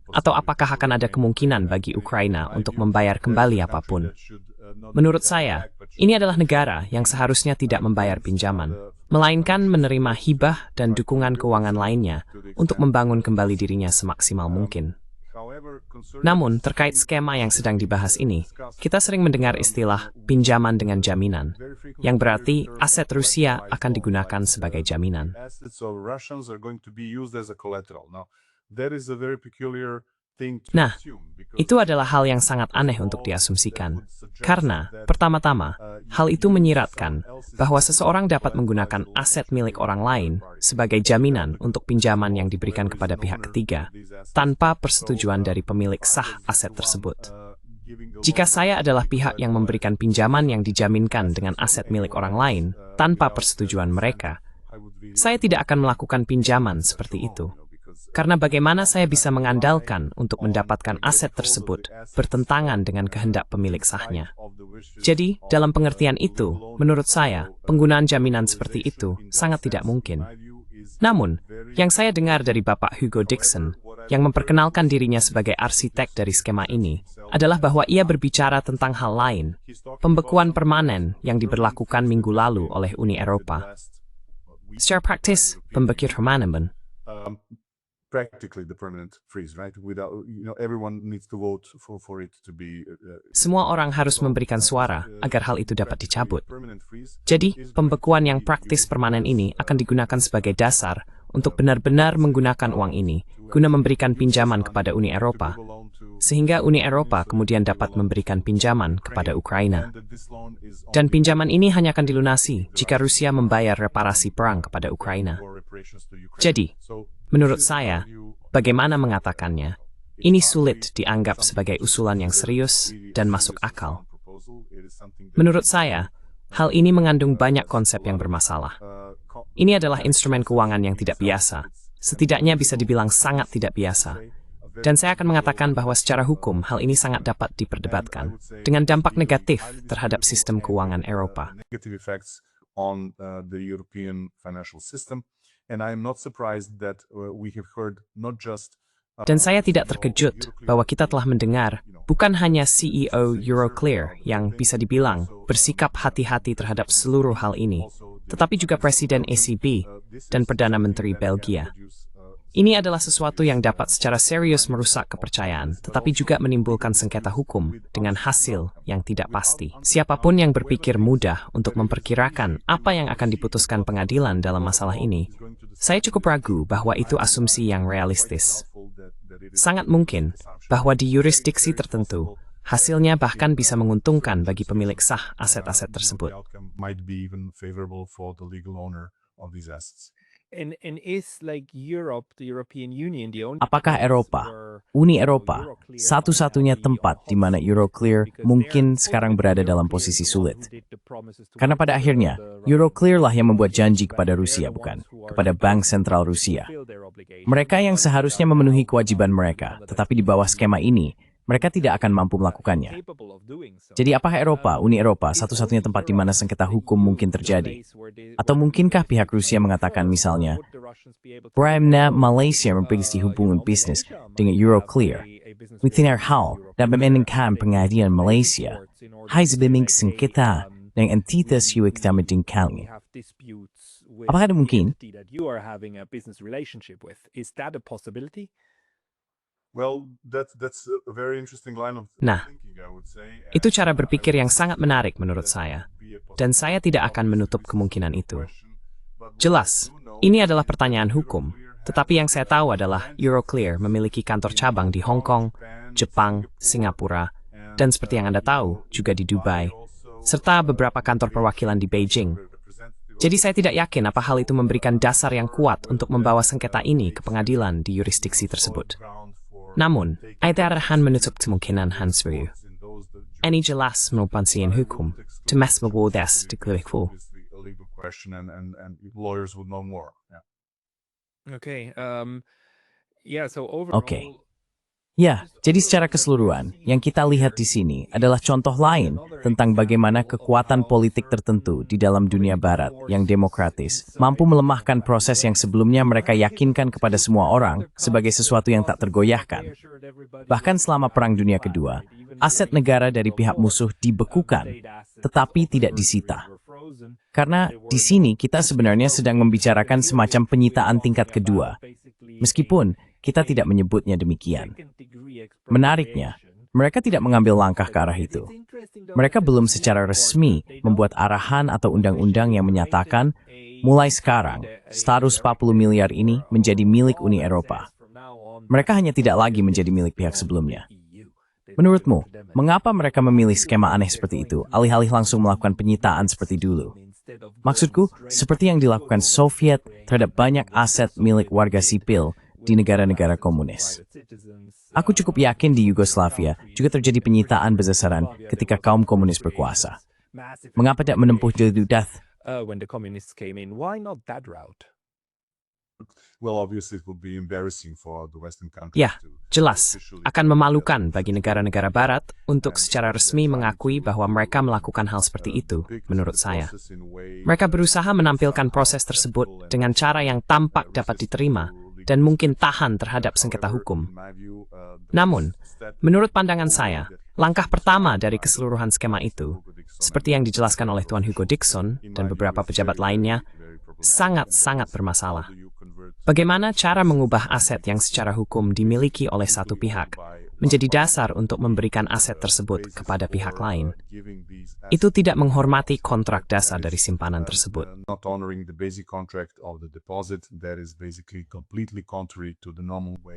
atau apakah akan ada kemungkinan bagi Ukraina untuk membayar kembali apapun. Menurut saya, ini adalah negara yang seharusnya tidak membayar pinjaman, melainkan menerima hibah dan dukungan keuangan lainnya untuk membangun kembali dirinya semaksimal mungkin. Namun, terkait skema yang sedang dibahas ini, kita sering mendengar istilah pinjaman dengan jaminan, yang berarti aset Rusia akan digunakan sebagai jaminan. Nah, itu adalah hal yang sangat aneh untuk diasumsikan. Karena, pertama-tama, hal itu menyiratkan bahwa seseorang dapat menggunakan aset milik orang lain sebagai jaminan untuk pinjaman yang diberikan kepada pihak ketiga, tanpa persetujuan dari pemilik sah aset tersebut. Jika saya adalah pihak yang memberikan pinjaman yang dijaminkan dengan aset milik orang lain, tanpa persetujuan mereka, saya tidak akan melakukan pinjaman seperti itu. Karena bagaimana saya bisa mengandalkan untuk mendapatkan aset tersebut bertentangan dengan kehendak pemilik sahnya. Jadi, dalam pengertian itu, menurut saya, penggunaan jaminan seperti itu sangat tidak mungkin. Namun, yang saya dengar dari Bapak Hugo Dixon, yang memperkenalkan dirinya sebagai arsitek dari skema ini, adalah bahwa ia berbicara tentang hal lain, pembekuan permanen yang diberlakukan minggu lalu oleh Uni Eropa. Secara praktis, pembekuan permanen practically the permanent freeze, right? Without, everyone needs to vote for it to be. Semua orang harus memberikan suara agar hal itu dapat dicabut. Jadi, pembekuan yang praktis permanen ini akan digunakan sebagai dasar untuk benar-benar menggunakan uang ini guna memberikan pinjaman kepada Uni Eropa, sehingga Uni Eropa kemudian dapat memberikan pinjaman kepada Ukraina. Dan pinjaman ini hanya akan dilunasi jika Rusia membayar reparasi perang kepada Ukraina. Jadi, menurut saya, bagaimana mengatakannya, ini sulit dianggap sebagai usulan yang serius dan masuk akal. Menurut saya, hal ini mengandung banyak konsep yang bermasalah. Ini adalah instrumen keuangan yang tidak biasa, setidaknya bisa dibilang sangat tidak biasa. Dan saya akan mengatakan bahwa secara hukum hal ini sangat dapat diperdebatkan, dengan dampak negatif terhadap sistem keuangan Eropa. Dan saya tidak terkejut bahwa kita telah mendengar bukan hanya CEO Euroclear yang bisa dibilang bersikap hati-hati terhadap seluruh hal ini, tetapi juga Presiden ECB dan Perdana Menteri Belgia. Ini adalah sesuatu yang dapat secara serius merusak kepercayaan, tetapi juga menimbulkan sengketa hukum dengan hasil yang tidak pasti. Siapapun yang berpikir mudah untuk memperkirakan apa yang akan diputuskan pengadilan dalam masalah ini, saya cukup ragu bahwa itu asumsi yang realistis. Sangat mungkin bahwa di yurisdiksi tertentu, hasilnya bahkan bisa menguntungkan bagi pemilik sah aset-aset tersebut. Apakah Eropa, Uni Eropa, satu-satunya tempat di mana Euroclear mungkin sekarang berada dalam posisi sulit? Karena pada akhirnya, Euroclear lah yang membuat janji kepada Rusia, bukan? Kepada Bank Sentral Rusia. Mereka yang seharusnya memenuhi kewajiban mereka, tetapi di bawah skema ini, mereka tidak akan mampu melakukannya. Jadi apakah Eropa, Uni Eropa, satu-satunya tempat di mana sengketa hukum mungkin terjadi? Atau mungkinkah pihak Rusia mengatakan misalnya, Prime Malaysia memiliki hubungan bisnis dengan Euroclear, dengan hal dan memenangkan pengadilan Malaysia, hai sebelum sengketa dengan entitas yang kita mentinggalnya. Apakah itu mungkin? Nah, itu cara berpikir yang sangat menarik menurut saya, dan saya tidak akan menutup kemungkinan itu. Jelas, ini adalah pertanyaan hukum, Tetapi yang saya tahu adalah Euroclear memiliki kantor cabang di Hong Kong, Jepang, Singapura, dan seperti yang Anda tahu, juga di Dubai, serta beberapa kantor perwakilan di Beijing. Jadi saya tidak yakin apa hal itu memberikan dasar yang kuat untuk membawa sengketa ini ke pengadilan di yurisdiksi tersebut. Namun, ITRhan menutup kemungkinan Hans Ryu. Ini jelas merupakan hukum, temas mewodas di Klivikfu. Okay. Yeah. So overall. Oke. Ya, jadi secara keseluruhan, yang kita lihat di sini adalah contoh lain tentang bagaimana kekuatan politik tertentu di dalam dunia barat yang demokratis mampu melemahkan proses yang sebelumnya mereka yakinkan kepada semua orang sebagai sesuatu yang tak tergoyahkan. Bahkan selama Perang Dunia Kedua, aset negara dari pihak musuh dibekukan, tetapi tidak disita. Karena di sini kita sebenarnya sedang membicarakan semacam penyitaan tingkat kedua, meskipun kita tidak menyebutnya demikian. Menariknya, mereka tidak mengambil langkah ke arah itu. Mereka belum secara resmi membuat arahan atau undang-undang yang menyatakan, mulai sekarang, status 40 miliar ini menjadi milik Uni Eropa. Mereka hanya tidak lagi menjadi milik pihak sebelumnya. Menurutmu, mengapa mereka memilih skema aneh seperti itu, alih-alih langsung melakukan penyitaan seperti dulu? Maksudku, seperti yang dilakukan Soviet terhadap banyak aset milik warga sipil di negara-negara komunis. Aku cukup yakin di Yugoslavia juga terjadi penyitaan besar-besaran ketika kaum komunis berkuasa. Mengapa tidak menempuh jalur death? When the communists came in, why not that route? Well, obviously it would be embarrassing for the Western countries. Ya, jelas, akan memalukan bagi negara-negara barat untuk secara resmi mengakui bahwa mereka melakukan hal seperti itu, menurut saya. Mereka berusaha menampilkan proses tersebut dengan cara yang tampak dapat diterima dan mungkin tahan terhadap sengketa hukum. Namun, menurut pandangan saya, langkah pertama dari keseluruhan skema itu, seperti yang dijelaskan oleh Tuan Hugo Dixon dan beberapa pejabat lainnya, sangat-sangat bermasalah. Bagaimana cara mengubah aset yang secara hukum dimiliki oleh satu pihak menjadi dasar untuk memberikan aset tersebut kepada pihak lain? Itu tidak menghormati kontrak dasar dari simpanan tersebut.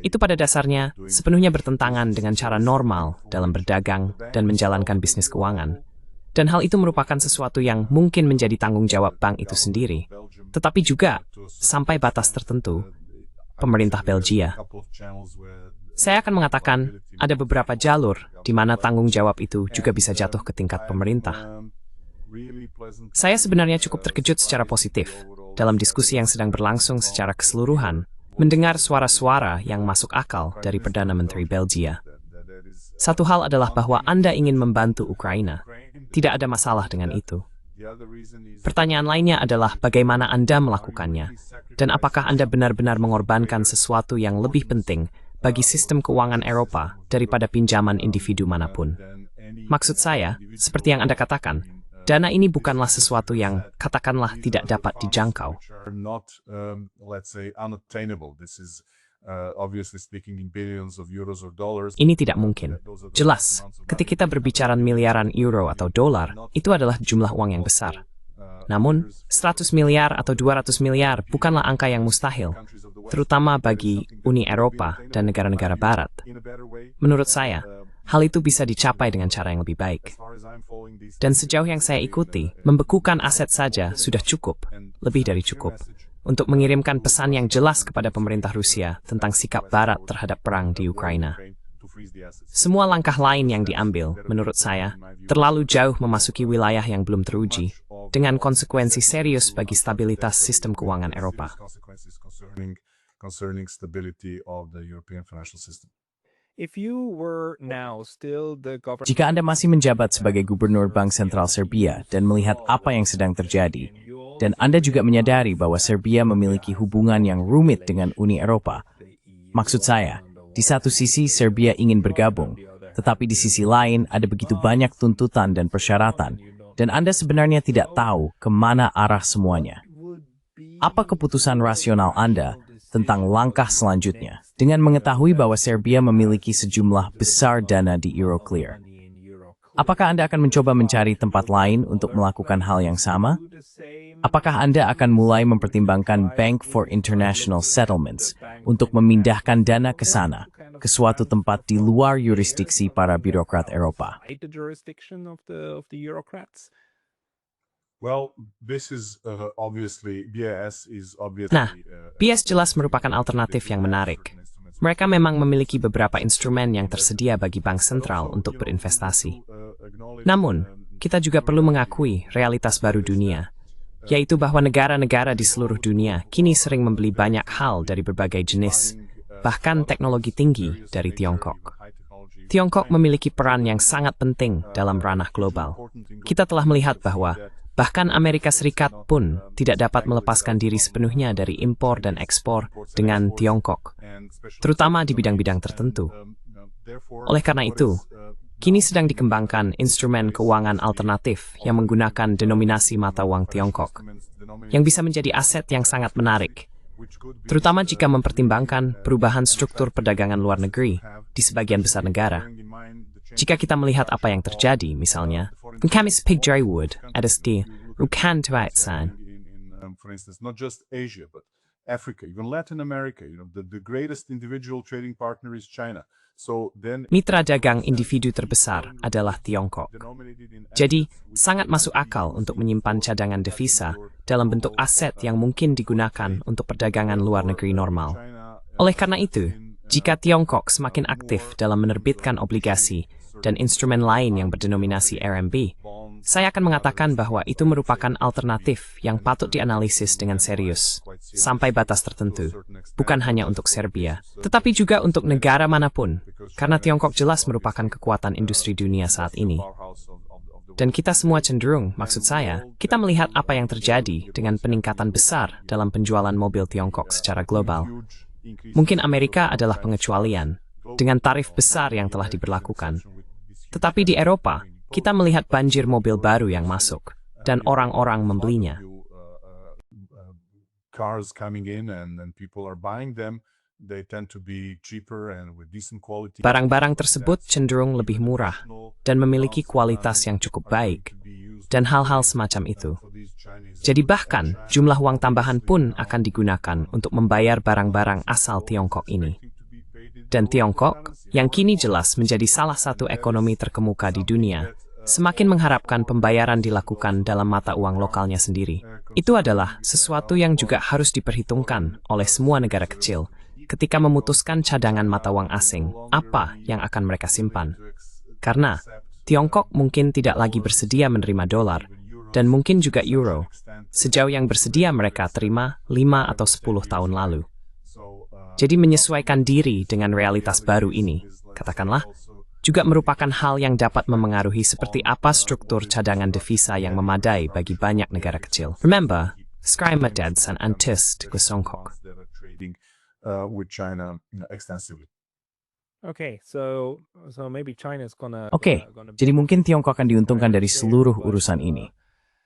Itu pada dasarnya sepenuhnya bertentangan dengan cara normal dalam berdagang dan menjalankan bisnis keuangan. Dan hal itu merupakan sesuatu yang mungkin menjadi tanggung jawab bank itu sendiri, tetapi juga, sampai batas tertentu, pemerintah Belgia. Saya akan mengatakan, ada beberapa jalur di mana tanggung jawab itu juga bisa jatuh ke tingkat pemerintah. Saya sebenarnya cukup terkejut secara positif dalam diskusi yang sedang berlangsung secara keseluruhan, mendengar suara-suara yang masuk akal dari Perdana Menteri Belgia. Satu hal adalah bahwa Anda ingin membantu Ukraina. Tidak ada masalah dengan itu. Pertanyaan lainnya adalah bagaimana Anda melakukannya, dan apakah Anda benar-benar mengorbankan sesuatu yang lebih penting bagi sistem keuangan Eropa daripada pinjaman individu manapun. Maksud saya, seperti yang Anda katakan, dana ini bukanlah sesuatu yang, katakanlah, tidak dapat dijangkau. Ini tidak mungkin. Jelas, ketika kita berbicara miliaran euro atau dolar, itu adalah jumlah uang yang besar. Namun, 100 miliar atau 200 miliar bukanlah angka yang mustahil, terutama bagi Uni Eropa dan negara-negara Barat. Menurut saya, hal itu bisa dicapai dengan cara yang lebih baik. Dan sejauh yang saya ikuti, membekukan aset saja sudah cukup, lebih dari cukup, untuk mengirimkan pesan yang jelas kepada pemerintah Rusia tentang sikap Barat terhadap perang di Ukraina. Semua langkah lain yang diambil, menurut saya, terlalu jauh memasuki wilayah yang belum teruji, dengan konsekuensi serius bagi stabilitas sistem keuangan Eropa. Jika Anda masih menjabat sebagai Gubernur Bank Sentral Serbia dan melihat apa yang sedang terjadi, dan Anda juga menyadari bahwa Serbia memiliki hubungan yang rumit dengan Uni Eropa. Maksud saya, di satu sisi Serbia ingin bergabung, tetapi di sisi lain ada begitu banyak tuntutan dan persyaratan, dan Anda sebenarnya tidak tahu kemana arah semuanya. Apa keputusan rasional Anda tentang langkah selanjutnya, dengan mengetahui bahwa Serbia memiliki sejumlah besar dana di Euroclear? Apakah Anda akan mencoba mencari tempat lain untuk melakukan hal yang sama? Apakah Anda akan mulai mempertimbangkan Bank for International Settlements untuk memindahkan dana ke sana, ke suatu tempat di luar yurisdiksi para birokrat Eropa? The jurisdiction of the Eurocrats? Well, this is obviously BIS is obviously. Nah, BIS jelas merupakan alternatif yang menarik. Mereka memang memiliki beberapa instrumen yang tersedia bagi bank sentral untuk berinvestasi. Namun, kita juga perlu mengakui realitas baru dunia, yaitu bahwa negara-negara di seluruh dunia kini sering membeli banyak hal dari berbagai jenis, bahkan teknologi tinggi dari Tiongkok. Tiongkok memiliki peran yang sangat penting dalam ranah global. Kita telah melihat bahwa bahkan Amerika Serikat pun tidak dapat melepaskan diri sepenuhnya dari impor dan ekspor dengan Tiongkok, terutama di bidang-bidang tertentu. Oleh karena itu, kini sedang dikembangkan instrumen keuangan alternatif yang menggunakan denominasi mata uang Tiongkok, yang bisa menjadi aset yang sangat menarik, terutama jika mempertimbangkan perubahan struktur perdagangan luar negeri di sebagian besar negara. Jika kita melihat apa yang terjadi, misalnya, kami sepik Wood ada di rukan tuaitsan. For instance, not just Asia, but Africa, even Latin America. The greatest individual trading partner is China. So then, Mitra dagang individu terbesar adalah Tiongkok. Jadi, sangat masuk akal untuk menyimpan cadangan devisa dalam bentuk aset yang mungkin digunakan untuk perdagangan luar negeri normal. Oleh karena itu, jika Tiongkok semakin aktif dalam menerbitkan obligasi dan instrumen lain yang berdenominasi RMB, saya akan mengatakan bahwa itu merupakan alternatif yang patut dianalisis dengan serius, sampai batas tertentu, bukan hanya untuk Serbia, tetapi juga untuk negara manapun, karena Tiongkok jelas merupakan kekuatan industri dunia saat ini. Dan kita semua cenderung, maksud saya, kita melihat apa yang terjadi dengan peningkatan besar dalam penjualan mobil Tiongkok secara global. Mungkin Amerika adalah pengecualian, dengan tarif besar yang telah diberlakukan. Tetapi di Eropa, kita melihat banjir mobil baru yang masuk, dan orang-orang membelinya. Cars coming in and people are buying them, they tend to be cheaper and with decent quality. Barang-barang tersebut cenderung lebih murah dan memiliki kualitas yang cukup baik, dan hal-hal semacam itu. Jadi bahkan jumlah uang tambahan pun akan digunakan untuk membayar barang-barang asal Tiongkok ini. Dan Tiongkok, yang kini jelas menjadi salah satu ekonomi terkemuka di dunia, semakin mengharapkan pembayaran dilakukan dalam mata uang lokalnya sendiri. Itu adalah sesuatu yang juga harus diperhitungkan oleh semua negara kecil ketika memutuskan cadangan mata uang asing, apa yang akan mereka simpan. Karena Tiongkok mungkin tidak lagi bersedia menerima dolar, dan mungkin juga euro, sejauh yang bersedia mereka terima 5 atau 10 tahun lalu. Jadi menyesuaikan diri dengan realitas baru ini, katakanlah, juga merupakan hal yang dapat memengaruhi seperti apa struktur cadangan devisa yang memadai bagi banyak negara kecil. Remember, skrima dadsan antist ke Songkok. With China extensively. Okay, so maybe China's gonna. Oke, jadi mungkin Tiongkok akan diuntungkan dari seluruh urusan ini.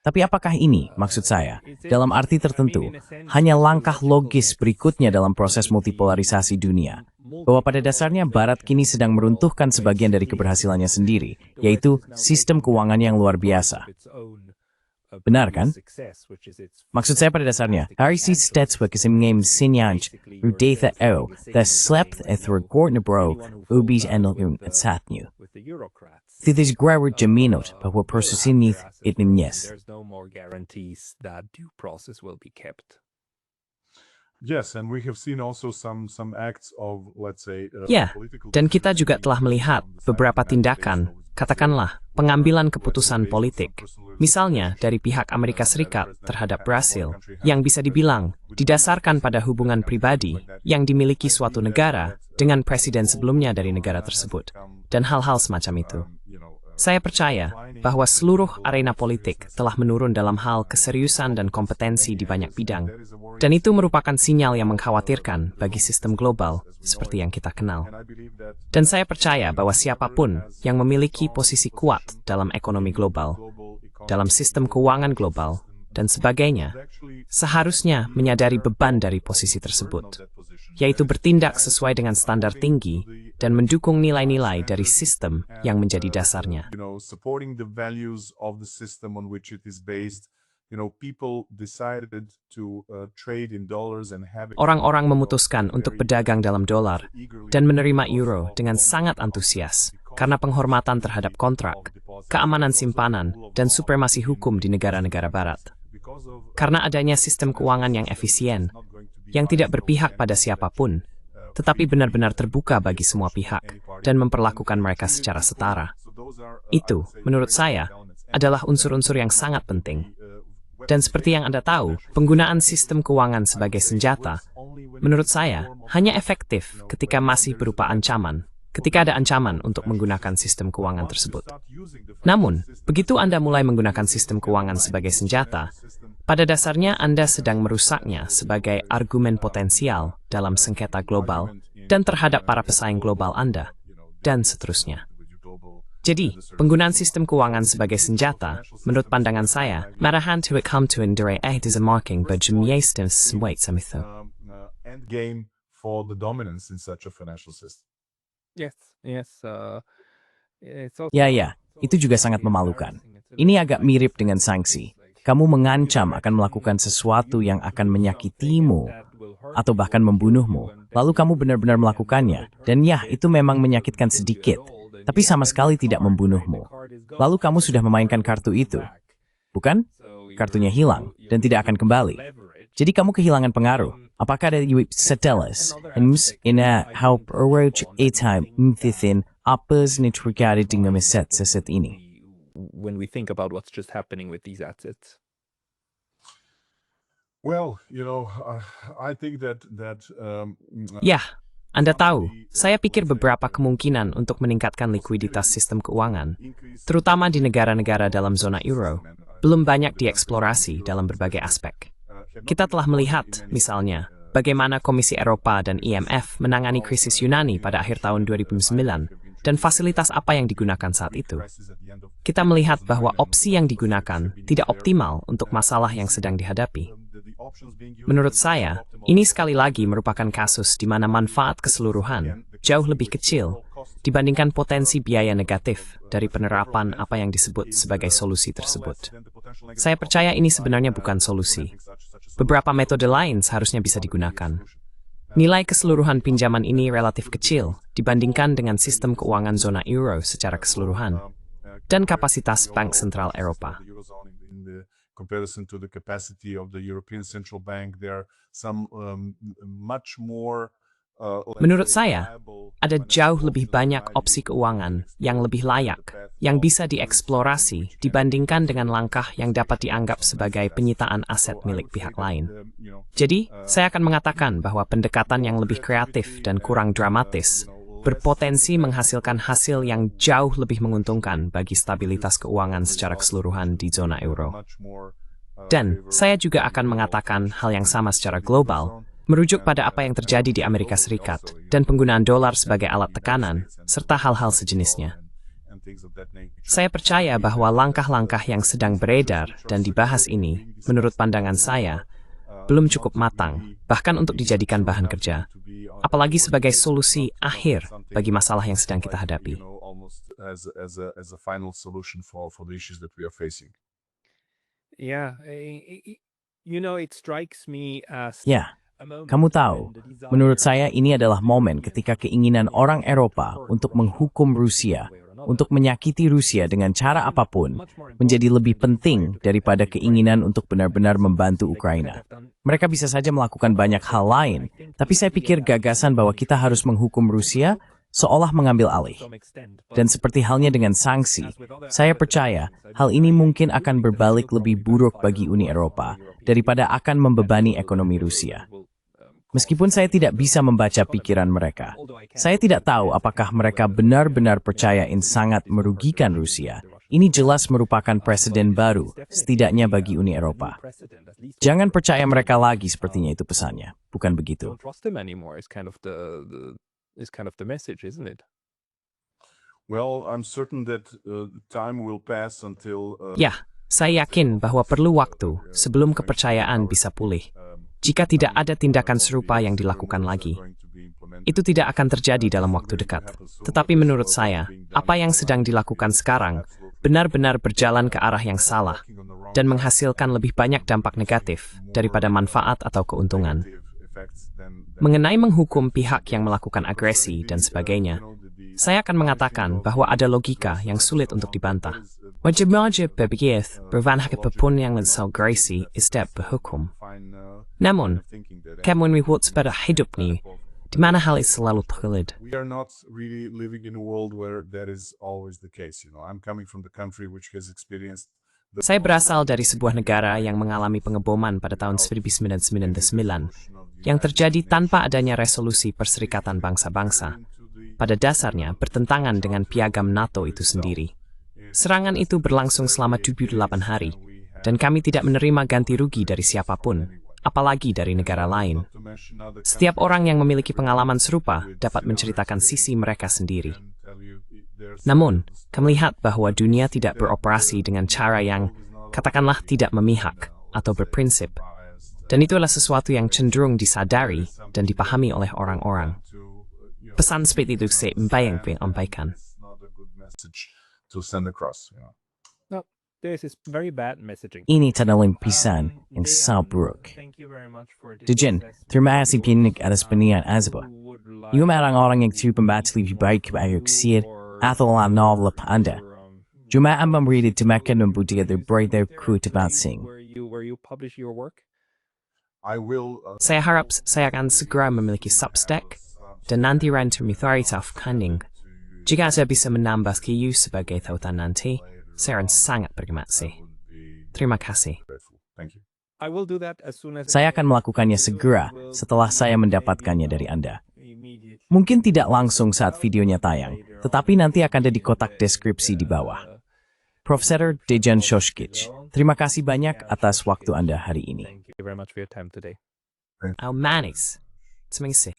Tapi apakah ini, maksud saya, dalam arti tertentu, hanya langkah logis berikutnya dalam proses multipolarisasi dunia? Bahwa pada dasarnya Barat kini sedang meruntuhkan sebagian dari keberhasilannya sendiri, yaitu sistem keuangan yang luar biasa. Benar kan? Maksud saya pada dasarnya, hari si stetswe kesimngem sinyanj, rudetha eo, the slept ethregortna bro, ubis enelung at satnyu. Titis grawer jaminot, bahwa proses ini itnimnyes. There's no more guarantees that due process will be kept. Yes, and we have seen also some acts of, let's say, Ya, dan kita juga telah melihat beberapa tindakan, katakanlah, pengambilan keputusan politik, misalnya dari pihak Amerika Serikat terhadap Brasil, yang bisa dibilang didasarkan pada hubungan pribadi yang dimiliki suatu negara dengan presiden sebelumnya dari negara tersebut, dan hal-hal semacam itu. Saya percaya bahwa seluruh arena politik telah menurun dalam hal keseriusan dan kompetensi di banyak bidang, dan itu merupakan sinyal yang mengkhawatirkan bagi sistem global seperti yang kita kenal. Dan saya percaya bahwa siapapun yang memiliki posisi kuat dalam ekonomi global, dalam sistem keuangan global, dan sebagainya, seharusnya menyadari beban dari posisi tersebut, yaitu bertindak sesuai dengan standar tinggi dan mendukung nilai-nilai dari sistem yang menjadi dasarnya. Supporting the values of the system on which it is based, people decided to trade in dollars and have Orang-orang memutuskan untuk berdagang dalam dolar dan menerima euro dengan sangat antusias karena penghormatan terhadap kontrak, keamanan simpanan, dan supremasi hukum di negara-negara barat. Karena adanya sistem keuangan yang efisien, yang tidak berpihak pada siapapun, tetapi benar-benar terbuka bagi semua pihak dan memperlakukan mereka secara setara. Itu, menurut saya, adalah unsur-unsur yang sangat penting. Dan seperti yang Anda tahu, penggunaan sistem keuangan sebagai senjata, menurut saya, hanya efektif ketika masih berupa ancaman, ketika ada ancaman untuk menggunakan sistem keuangan tersebut. Namun, begitu Anda mulai menggunakan sistem keuangan sebagai senjata, pada dasarnya Anda sedang merusaknya sebagai argumen potensial dalam sengketa global dan terhadap para pesaing global Anda, dan seterusnya. Jadi, penggunaan sistem keuangan sebagai senjata, menurut pandangan saya, marahan to come to endure marking berjumlah semuait samito. end game for the dominance in such a financial system. Yes. It's also Ya, itu juga sangat memalukan. Ini agak mirip dengan sanksi. Kamu mengancam akan melakukan sesuatu yang akan menyakitimu atau bahkan membunuhmu. Lalu kamu benar-benar melakukannya. Dan ya, itu memang menyakitkan sedikit, tapi sama sekali tidak membunuhmu. Lalu kamu sudah memainkan kartu itu, bukan? Kartunya hilang dan tidak akan kembali. Jadi kamu kehilangan pengaruh. Apakah ada setelas how approach time mtithin apa terkait dengan aset ini? when we think about what's just happening with these assets. Well, I think that Ya, Anda tahu, saya pikir beberapa kemungkinan untuk meningkatkan likuiditas sistem keuangan, terutama di negara-negara dalam zona euro, belum banyak dieksplorasi dalam berbagai aspek. Kita telah melihat, misalnya, bagaimana Komisi Eropa dan IMF menangani krisis Yunani pada akhir tahun 2009, dan fasilitas apa yang digunakan saat itu. Kita melihat bahwa opsi yang digunakan tidak optimal untuk masalah yang sedang dihadapi. Menurut saya, ini sekali lagi merupakan kasus di mana manfaat keseluruhan jauh lebih kecil dibandingkan potensi biaya negatif dari penerapan apa yang disebut sebagai solusi tersebut. Saya percaya ini sebenarnya bukan solusi. Beberapa metode lain seharusnya bisa digunakan. Nilai keseluruhan pinjaman ini relatif kecil dibandingkan dengan sistem keuangan zona euro secara keseluruhan dan kapasitas Bank Sentral Eropa. Comparison to the capacity of the European Central Bank, there are some much more. Menurut saya, ada jauh lebih banyak opsi keuangan yang lebih layak, yang bisa dieksplorasi dibandingkan dengan langkah yang dapat dianggap sebagai penyitaan aset milik pihak lain. Jadi, saya akan mengatakan bahwa pendekatan yang lebih kreatif dan kurang dramatis berpotensi menghasilkan hasil yang jauh lebih menguntungkan bagi stabilitas keuangan secara keseluruhan di zona euro. Dan saya juga akan mengatakan hal yang sama secara global, merujuk pada apa yang terjadi di Amerika Serikat dan penggunaan dolar sebagai alat tekanan, serta hal-hal sejenisnya. Saya percaya bahwa langkah-langkah yang sedang beredar dan dibahas ini, menurut pandangan saya, belum cukup matang, bahkan untuk dijadikan bahan kerja, apalagi sebagai solusi akhir bagi masalah yang sedang kita hadapi. Yeah, it strikes me as Ya, kamu tahu, menurut saya ini adalah momen ketika keinginan orang Eropa untuk menghukum Rusia, untuk menyakiti Rusia dengan cara apapun, menjadi lebih penting daripada keinginan untuk benar-benar membantu Ukraina. Mereka bisa saja melakukan banyak hal lain, tapi saya pikir gagasan bahwa kita harus menghukum Rusia seolah mengambil alih. Dan seperti halnya dengan sanksi, saya percaya hal ini mungkin akan berbalik lebih buruk bagi Uni Eropa daripada akan membebani ekonomi Rusia. Meskipun saya tidak bisa membaca pikiran mereka, saya tidak tahu apakah mereka benar-benar percaya ini sangat merugikan Rusia. Ini jelas merupakan presiden baru, setidaknya bagi Uni Eropa. Jangan percaya mereka lagi, sepertinya itu pesannya. Bukan begitu? don't trust them anymore is kind of the message, isn't it? Well, I'm certain that time will pass until. Ya, saya yakin bahwa perlu waktu sebelum kepercayaan bisa pulih. Jika tidak ada tindakan serupa yang dilakukan lagi, itu tidak akan terjadi dalam waktu dekat. Tetapi menurut saya, apa yang sedang dilakukan sekarang benar-benar berjalan ke arah yang salah dan menghasilkan lebih banyak dampak negatif daripada manfaat atau keuntungan. Mengenai menghukum pihak yang melakukan agresi dan sebagainya, saya akan mengatakan bahwa ada logika yang sulit untuk dibantah. Wajib-wajib berpikir bervanhak apapun yang mensagresi istep berhukum. Namun, kami membuat pada hidup ini, di mana hal itu selalu terjadi. We are not really living in a world where that is always the case. I'm coming from the country which has experienced. Saya berasal dari sebuah negara yang mengalami pengeboman pada tahun 1999 yang terjadi tanpa adanya resolusi Perserikatan Bangsa-Bangsa. Pada dasarnya bertentangan dengan piagam NATO itu sendiri. Serangan itu berlangsung selama 78 hari, dan kami tidak menerima ganti rugi dari siapapun, apalagi dari negara lain. Setiap orang yang memiliki pengalaman serupa dapat menceritakan sisi mereka sendiri. Namun, kami lihat bahwa dunia tidak beroperasi dengan cara yang, katakanlah, tidak memihak atau berprinsip. Dan itu adalah sesuatu yang cenderung disadari dan dipahami oleh orang-orang. Pesan seperti itu saya menyampaikan. No, this is very bad messaging. Ini tadaling pisan yang sangat buruk. Thank you very much for this Dijen, terima kasih banyak atas penilaian Azba. Yung orang-orang yang tidak membaca lebih baik kepada ksir atau dalam novel Anda. Cuma memberi ditemukan membudi atau berita about sing. Where you publish your work? I will. Saya harap saya akan segera memiliki Substack dan nanti rantum authoritatif kanding. Jika saya bisa menambah KU sebagai tautan nanti, saya akan sangat berterima kasih. Terima kasih. Thank you. I will do that as soon as Saya akan melakukannya segera setelah saya mendapatkannya dari Anda. Mungkin tidak langsung saat videonya tayang, tetapi nanti akan ada di kotak deskripsi di bawah. Profesor Dejan Shoshkic, terima kasih banyak atas waktu Anda hari ini. Thank you very much for your time today. Manis. Terima kasih.